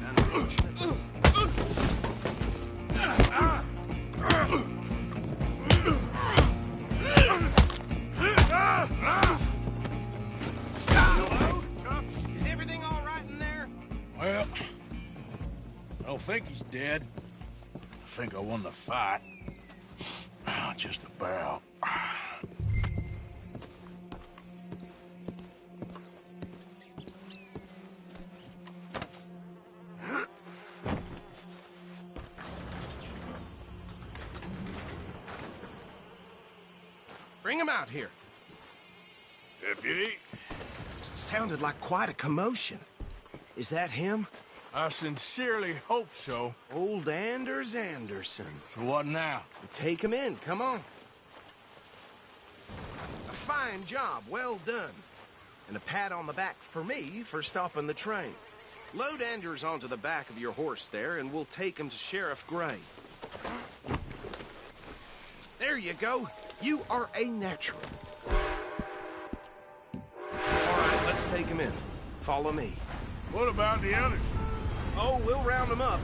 don't think he's dead. I think I won the fight. Just about. Bring him out here. Deputy? Sounded like quite a commotion. Is that him? I sincerely hope so. Old Anders Anderson. What now? Take him in, come on. A fine job, well done. And a pat on the back for me for stopping the train. Load Anders onto the back of your horse there, and we'll take him to Sheriff Gray. There you go. You are a natural. All right, let's take him in. Follow me. What about the others? Oh, we'll round them up.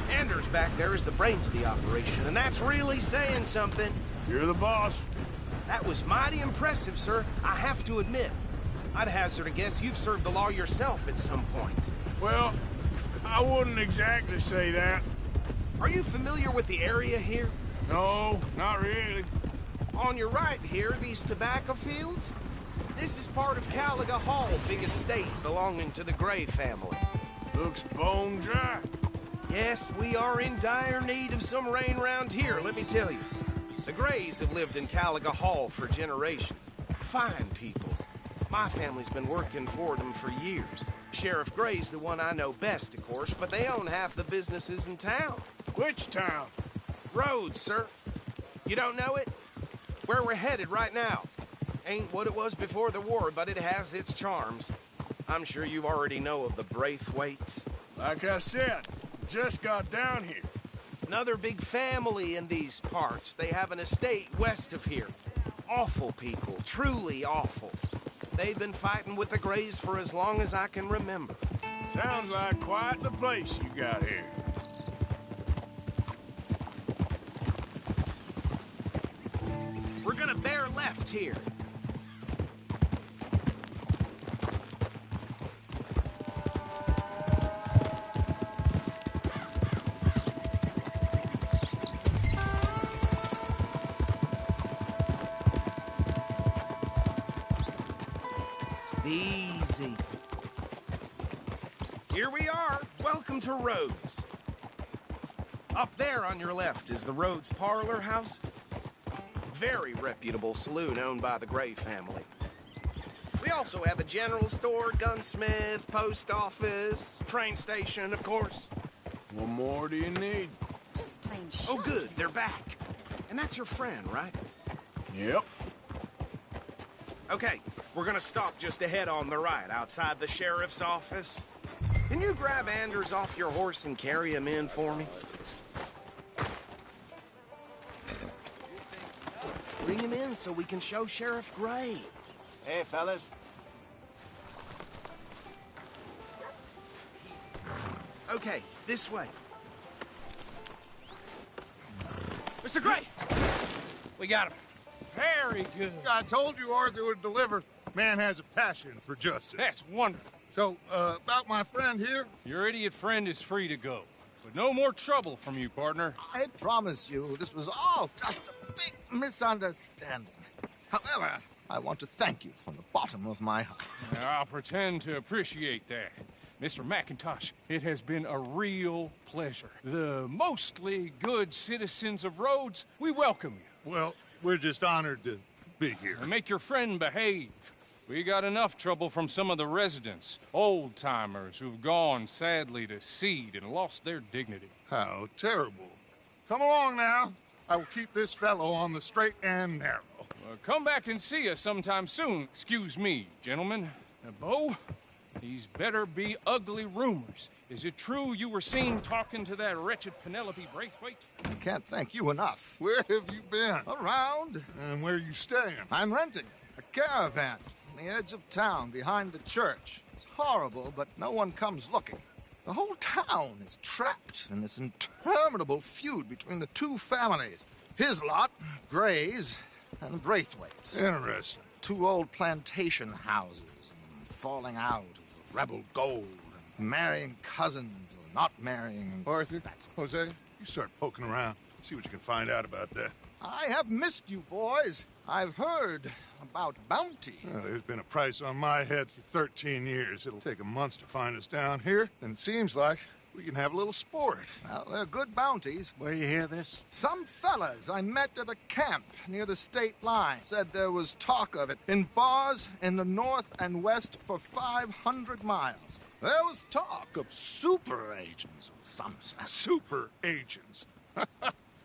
Anders back there is the brains of the operation, and that's really saying something. You're the boss. That was mighty impressive, sir. I have to admit. I'd hazard a guess you've served the law yourself at some point. Well, I wouldn't exactly say that. Are you familiar with the area here? No, not really. On your right here, these tobacco fields? This is part of Caliga Hall, big estate belonging to the Gray family. Looks bone dry. Yes, we are in dire need of some rain round here, let me tell you. The Grays have lived in Caliga Hall for generations. Fine people. My family's been working for them for years. Sheriff Gray's the one I know best, of course, but they own half the businesses in town. Which town? Rhodes, sir. You don't know it? Where we're headed right now. Ain't what it was before the war, but it has its charms. I'm sure you already know of the Braithwaites. Like I said, just got down here. Another big family in these parts. They have an estate west of here. Awful people, truly awful. They've been fighting with the Grays for as long as I can remember. Sounds like quite the place you got here. We're gonna bear left here. Easy. Here we are. Welcome to Rhodes. Up there on your left is the Rhodes Parlor House. Very reputable saloon owned by the Gray family. We also have a general store, gunsmith, post office, train station, of course. What more do you need? Just plain Oh, good. They're back. And that's your friend, right? Yep. Okay, we're gonna stop just ahead on the right, outside the sheriff's office. Can you grab Anders off your horse and carry him in for me? Bring him in so we can show Sheriff Gray. Hey, fellas. Okay, this way. Mr. Gray! We got him. Very good. I told you Arthur would deliver. Man has a passion for justice. That's wonderful. So, about my friend here? Your idiot friend is free to go. But no more trouble from you, partner. I promise you, this was all just a big misunderstanding. However, I want to thank you from the bottom of my heart. I'll pretend to appreciate that. Mr. McIntosh, it has been a real pleasure. The mostly good citizens of Rhodes, we welcome you. Well, we're just honored to be here. And make your friend behave. We got enough trouble from some of the residents, old-timers who've gone, sadly, to seed and lost their dignity. How terrible. Come along now. I will keep this fellow on the straight and narrow. Come back and see us sometime soon. Excuse me, gentlemen. Bo, these better be ugly rumors. Is it true you were seen talking to that wretched Penelope Braithwaite? I can't thank you enough. Where have you been? Around. And where are you staying? I'm renting a caravan on the edge of town behind the church. It's horrible, but no one comes looking. The whole town is trapped in this interminable feud between the two families. His lot, Gray's, and Braithwaite's. Interesting. Two old plantation houses, and falling out of rebel gold, and marrying cousins, not marrying. Arthur, Jose, you start poking around. See what you can find out about that. I have missed you, boys. I've heard about bounty. Well, there's been a price on my head for 13 years. It'll take a month to find us down here, and it seems like we can have a little sport. Well, they're good bounties. Where you hear this? Some fellas I met at a camp near the state line said there was talk of it in bars in the north and west for 500 miles. There was talk of super agents of some sort. Super agents?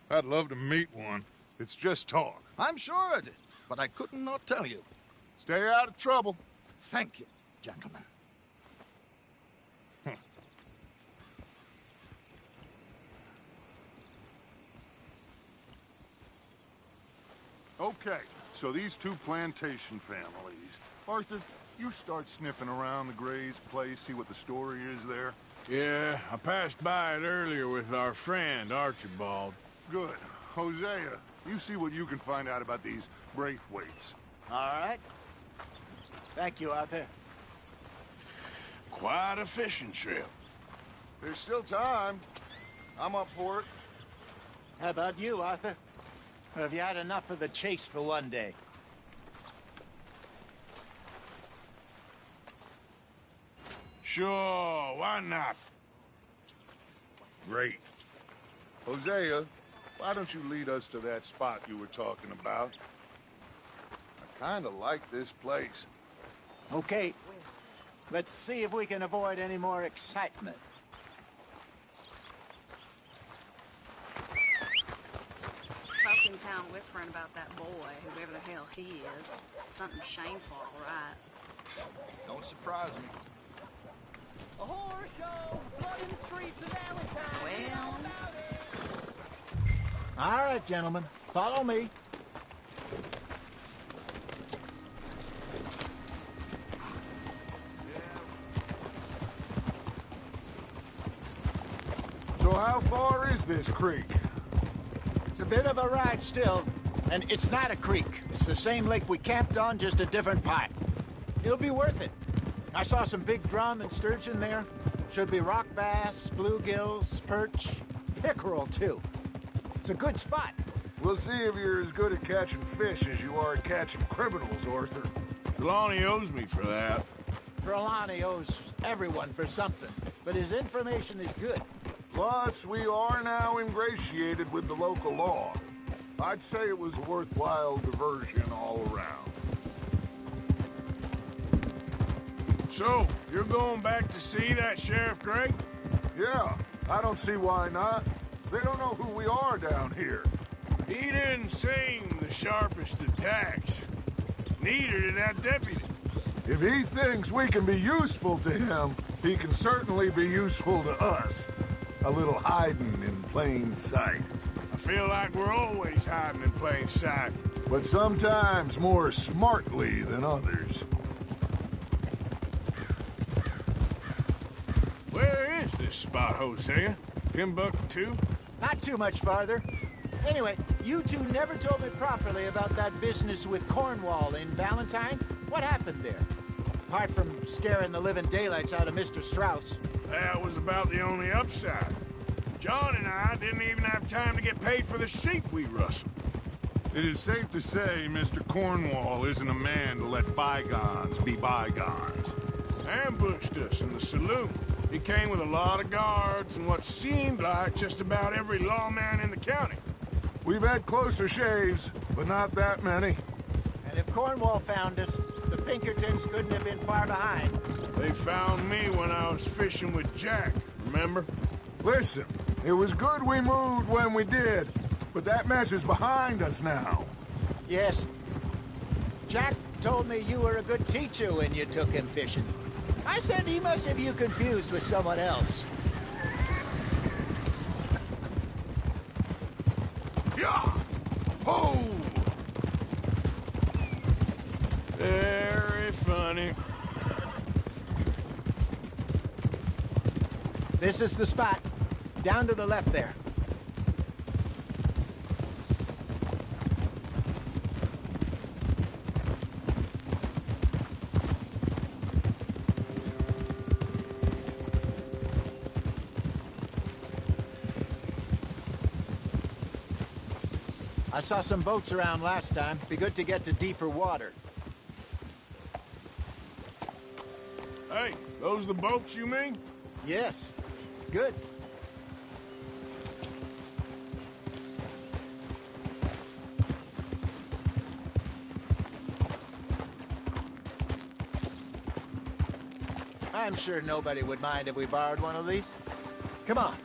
I'd love to meet one. It's just talk. I'm sure it is, but I couldn't not tell you. Stay out of trouble. Thank you, gentlemen. Okay, so these two plantation families. Arthur, you start sniffing around the Gray's place, see what the story is there. Yeah, I passed by it earlier with our friend, Archibald. Good. Hosea, you see what you can find out about these Braithwaites. All right. Thank you, Arthur. Quite a fishing trip. There's still time. I'm up for it. How about you, Arthur? Have you had enough of the chase for one day? Sure, why not? Great. Hosea, why don't you lead us to that spot you were talking about? I kind of like this place. Okay. Let's see if we can avoid any more excitement. Folk in town whispering about that boy, whoever the hell he is. Something shameful, right? Don't surprise me. A horror show, blood in the streets of Valentine. Well. All right, gentlemen, follow me. So how far is this creek? It's a bit of a ride still, and it's not a creek. It's the same lake we camped on, just a different pipe. It'll be worth it. I saw some big drum and sturgeon there. Should be rock bass, bluegills, perch, pickerel, too. It's a good spot. We'll see if you're as good at catching fish as you are at catching criminals, Arthur. Trelawney owes me for that. Trelawney owes everyone for something, but his information is good. Plus, we are now ingratiated with the local law. I'd say it was a worthwhile diversion all around. So, you're going back to see that Sheriff Gray? Yeah, I don't see why not. They don't know who we are down here. He didn't seem the sharpest attacks. Neither did that deputy. If he thinks we can be useful to him, he can certainly be useful to us. A little hiding in plain sight. I feel like we're always hiding in plain sight. But sometimes more smartly than others. Where is this spot, Hosea? Timbuktu? Not too much farther. Anyway, you two never told me properly about that business with Cornwall in Valentine. What happened there? Apart from scaring the living daylights out of Mr. Strauss. That was about the only upside. John and I didn't even have time to get paid for the sheep we rustled. It is safe to say Mr. Cornwall isn't a man to let bygones be bygones. Ambushed us in the saloon. He came with a lot of guards and what seemed like just about every lawman in the county. We've had closer shaves, but not that many. And if Cornwall found us, the Pinkertons couldn't have been far behind. They found me when I was fishing with Jack, remember? Listen, it was good we moved when we did, but that mess is behind us now. Yes. Jack told me you were a good teacher when you took him fishing. I said he must have you confused with someone else. Yeah! Oh! Very funny. This is the spot. Down to the left there. I saw some boats around last time. Be good to get to deeper water. Hey, those the boats you mean? Yes. Good. I'm sure nobody would mind if we borrowed one of these. Come on.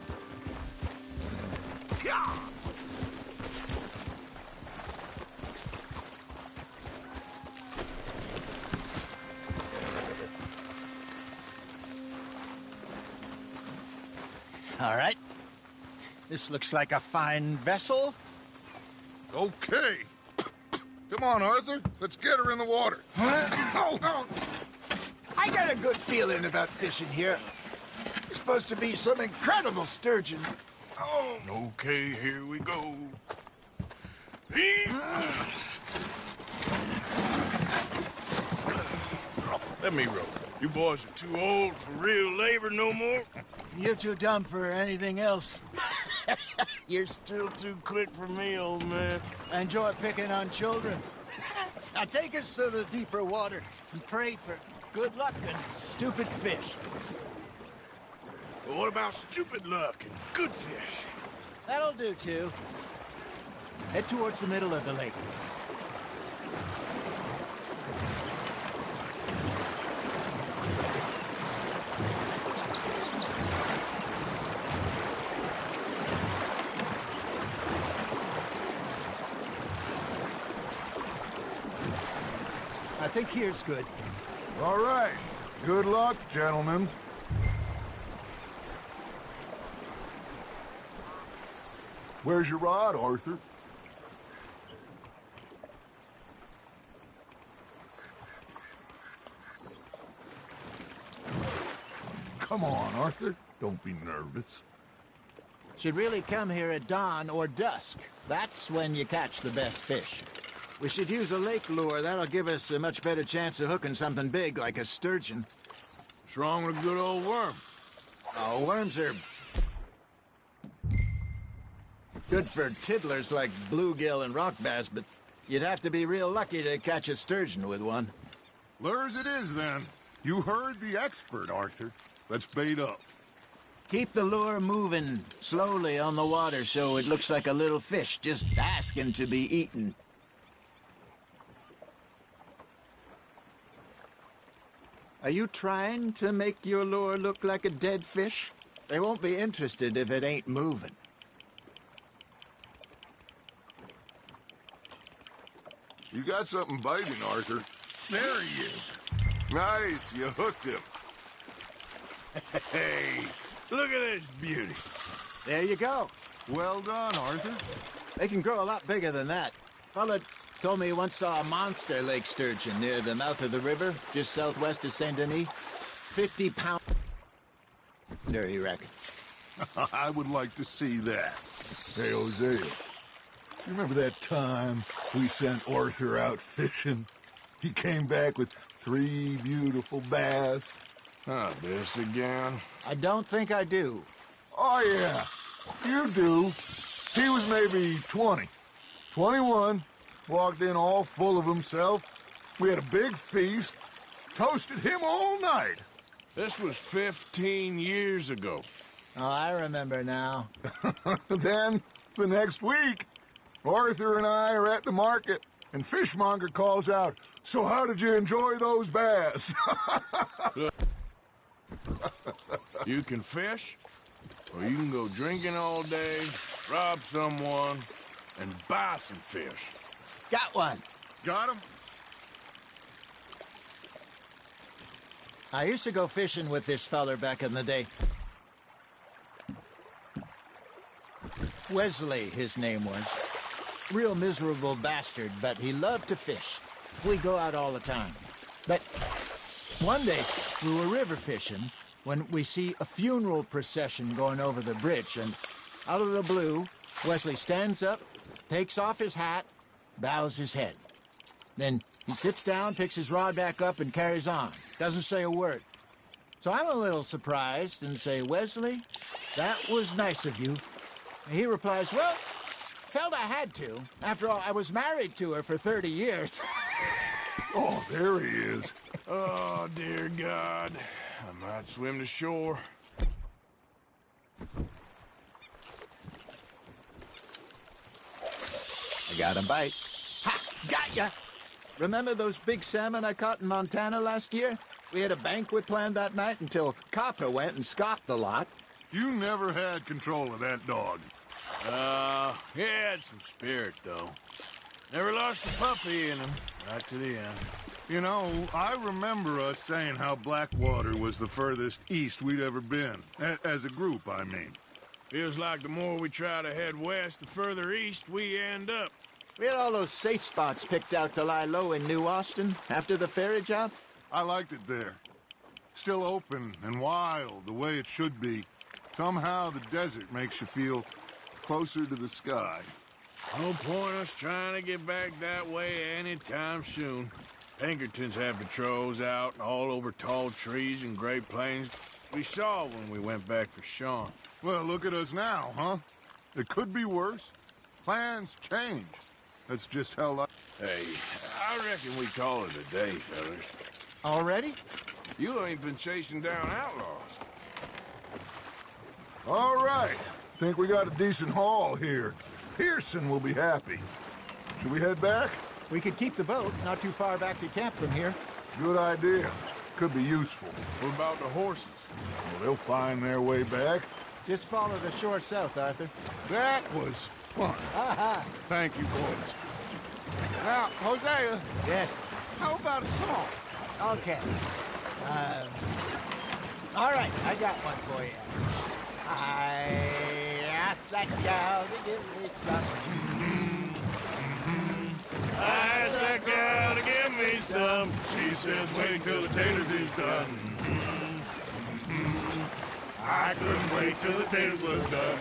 All right. This looks like a fine vessel. Okay. Come on, Arthur. Let's get her in the water. I got a good feeling about fishing here. It's supposed to be some incredible sturgeon. Oh. Okay, here we go. Let me row. You boys are too old for real labor no more. You're too dumb for anything else. You're still too quick for me, old man. I enjoy picking on children. Now take us to the deeper water and pray for good luck and stupid fish. Well, what about stupid luck and good fish? That'll do, too. Head towards the middle of the lake. I think here's good. All right. Good luck, gentlemen. Where's your rod, Arthur? Come on, Arthur. Don't be nervous. Should really come here at dawn or dusk. That's when you catch the best fish. We should use a lake lure. That'll give us a much better chance of hooking something big like a sturgeon. What's wrong with a good old worm? Oh, worms are good for tiddlers like bluegill and rock bass, but you'd have to be real lucky to catch a sturgeon with one. Lures it is, then. You heard the expert, Arthur. Let's bait up. Keep the lure moving slowly on the water so it looks like a little fish just asking to be eaten. Are you trying to make your lure look like a dead fish? They won't be interested if it ain't moving. You got something biting, Arthur. There he is. Nice, you hooked him. Hey, look at this beauty. There you go. Well done, Arthur. They can grow a lot bigger than that. Fella told me he once saw a monster lake sturgeon near the mouth of the river, just southwest of Saint Denis. 50 pounds. There, you reckon? I would like to see that. Hey, Hosea, you remember that time we sent Arthur out fishing? He came back with 3 beautiful bass. Ah, this again? I don't think I do. Oh, yeah. You do. He was maybe 20. 21. Walked in all full of himself. We had a big feast. Toasted him all night. This was 15 years ago. Oh, I remember now. Then, the next week, Arthur and I are at the market, and Fishmonger calls out, "So how did you enjoy those bass?" Look, you can fish, or you can go drinking all day, rob someone, and buy some fish. Got one. Got him? I used to go fishing with this feller back in the day. Wesley, his name was. Real miserable bastard, but he loved to fish. We'd go out all the time. But one day, we were river fishing when we see a funeral procession going over the bridge, and out of the blue, Wesley stands up, takes off his hat, bows his head. Then he sits down, picks his rod back up, and carries on. Doesn't say a word. So I'm a little surprised and say, "Wesley, that was nice of you." And he replies, "Well, Felt I had to. After all, I was married to her for 30 years. Oh, there he is. Oh, dear God. I might swim to shore. I got a bite. Ha! Got ya! Remember those big salmon I caught in Montana last year? We had a banquet planned that night until Copper went and scoffed the lot. You never had control of that dog. He had some spirit, though. Never lost a puppy in him, right to the end. You know, I remember us saying how Blackwater was the furthest east we'd ever been. As a group, I mean. Feels like the more we try to head west, the further east we end up. We had all those safe spots picked out to lie low in New Austin after the ferry job. I liked it there. Still open and wild, the way it should be. Somehow the desert makes you feel closer to the sky. No point us trying to get back that way anytime soon. Pinkertons have patrols out all over tall trees and Great Plains. We saw when we went back for Sean. Well, look at us now, huh? It could be worse. Plans change. That's just how life... Hey, I reckon we call it a day, fellas. Already? You ain't been chasing down outlaws. All right. Think we got a decent haul here. Pearson will be happy. Should we head back? We could keep the boat not too far back to camp from here. Good idea. Could be useful. What about the horses? Well, they'll find their way back. Just follow the shore south, Arthur. That was fun. Aha! Thank you, boys. Now, Hosea. Yes? How about a song? Okay. All right, I got one for you. I asked that gal to give me some. I asked that gal to give me some. She says, wait till the taters is done. I couldn't wait till the taters was done.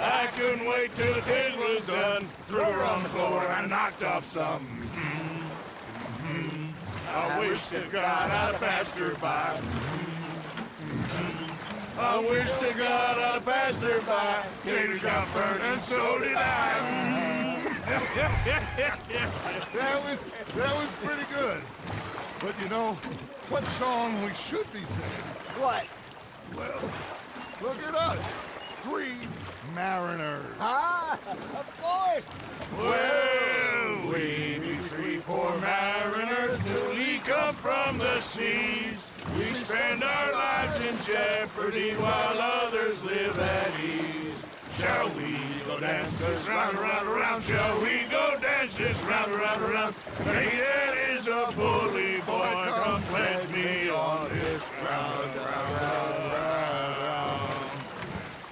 I couldn't wait till the taters was done. Threw her on the floor and knocked off some. I wish to God I'd passed her by. I wish to God I'd passed her by. Taters got burned and so did I. That was pretty good. But you know, what song we should be singing? What? Well, look at us. 3 mariners. Ah, of course. Well, we be 3 poor mariners till we come from the seas. We spend our lives in jeopardy while others live at ease. Shall we go dance this round, around, around? Shall we go dance this round, around, around? Hey, that is a bully boy. Come pledge me on this ground, round, round, round.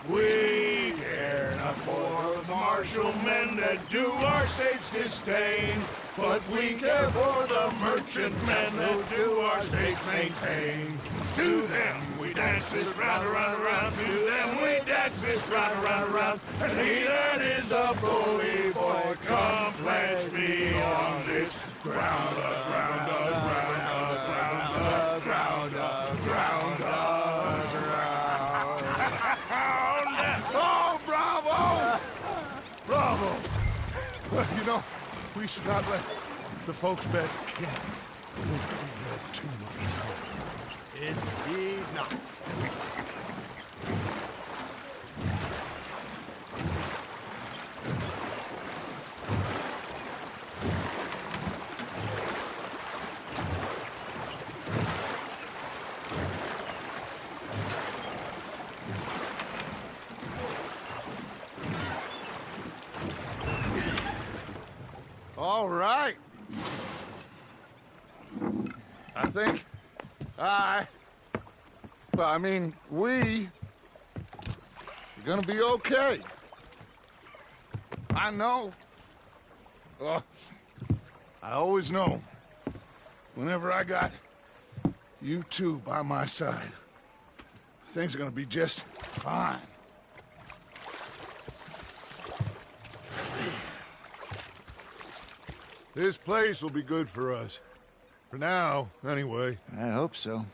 We care not for the martial men that do our state's disdain, but we care for the merchant men that do our state's maintain. To them we dance this round, around, around. To them we dance this round, around, around. And he that is a bully boy, come pledge me on this ground, ground, ground, ground, ground, ground, ground. Oh, bravo! Bravo! Well, you know, we should not let the folks back camp think we had too much fun. Indeed not. All right. I think we're gonna be okay. I know. I always know. Whenever I got you two by my side, things are gonna be just fine. This place will be good for us. For now, anyway. I hope so.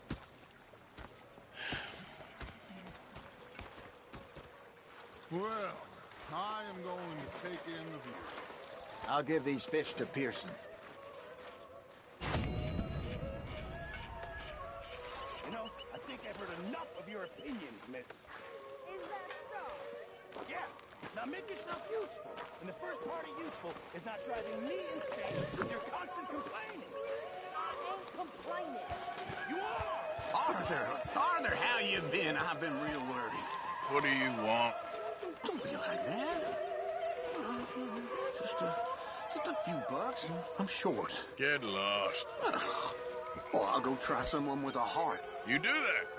Well, in the view. I'll give these fish to Pearson. You know, I think I've heard enough of your opinions, miss. Is that so? Yeah. Now make yourself useful. And the first part of useful is not driving me insane with your constant complaining. I ain't complaining. You are! Arthur, how you been? I've been real worried. What do you want? Don't be like that. Just a few bucks. I'm short. Get lost. Well, I'll go try someone with a heart. You do that.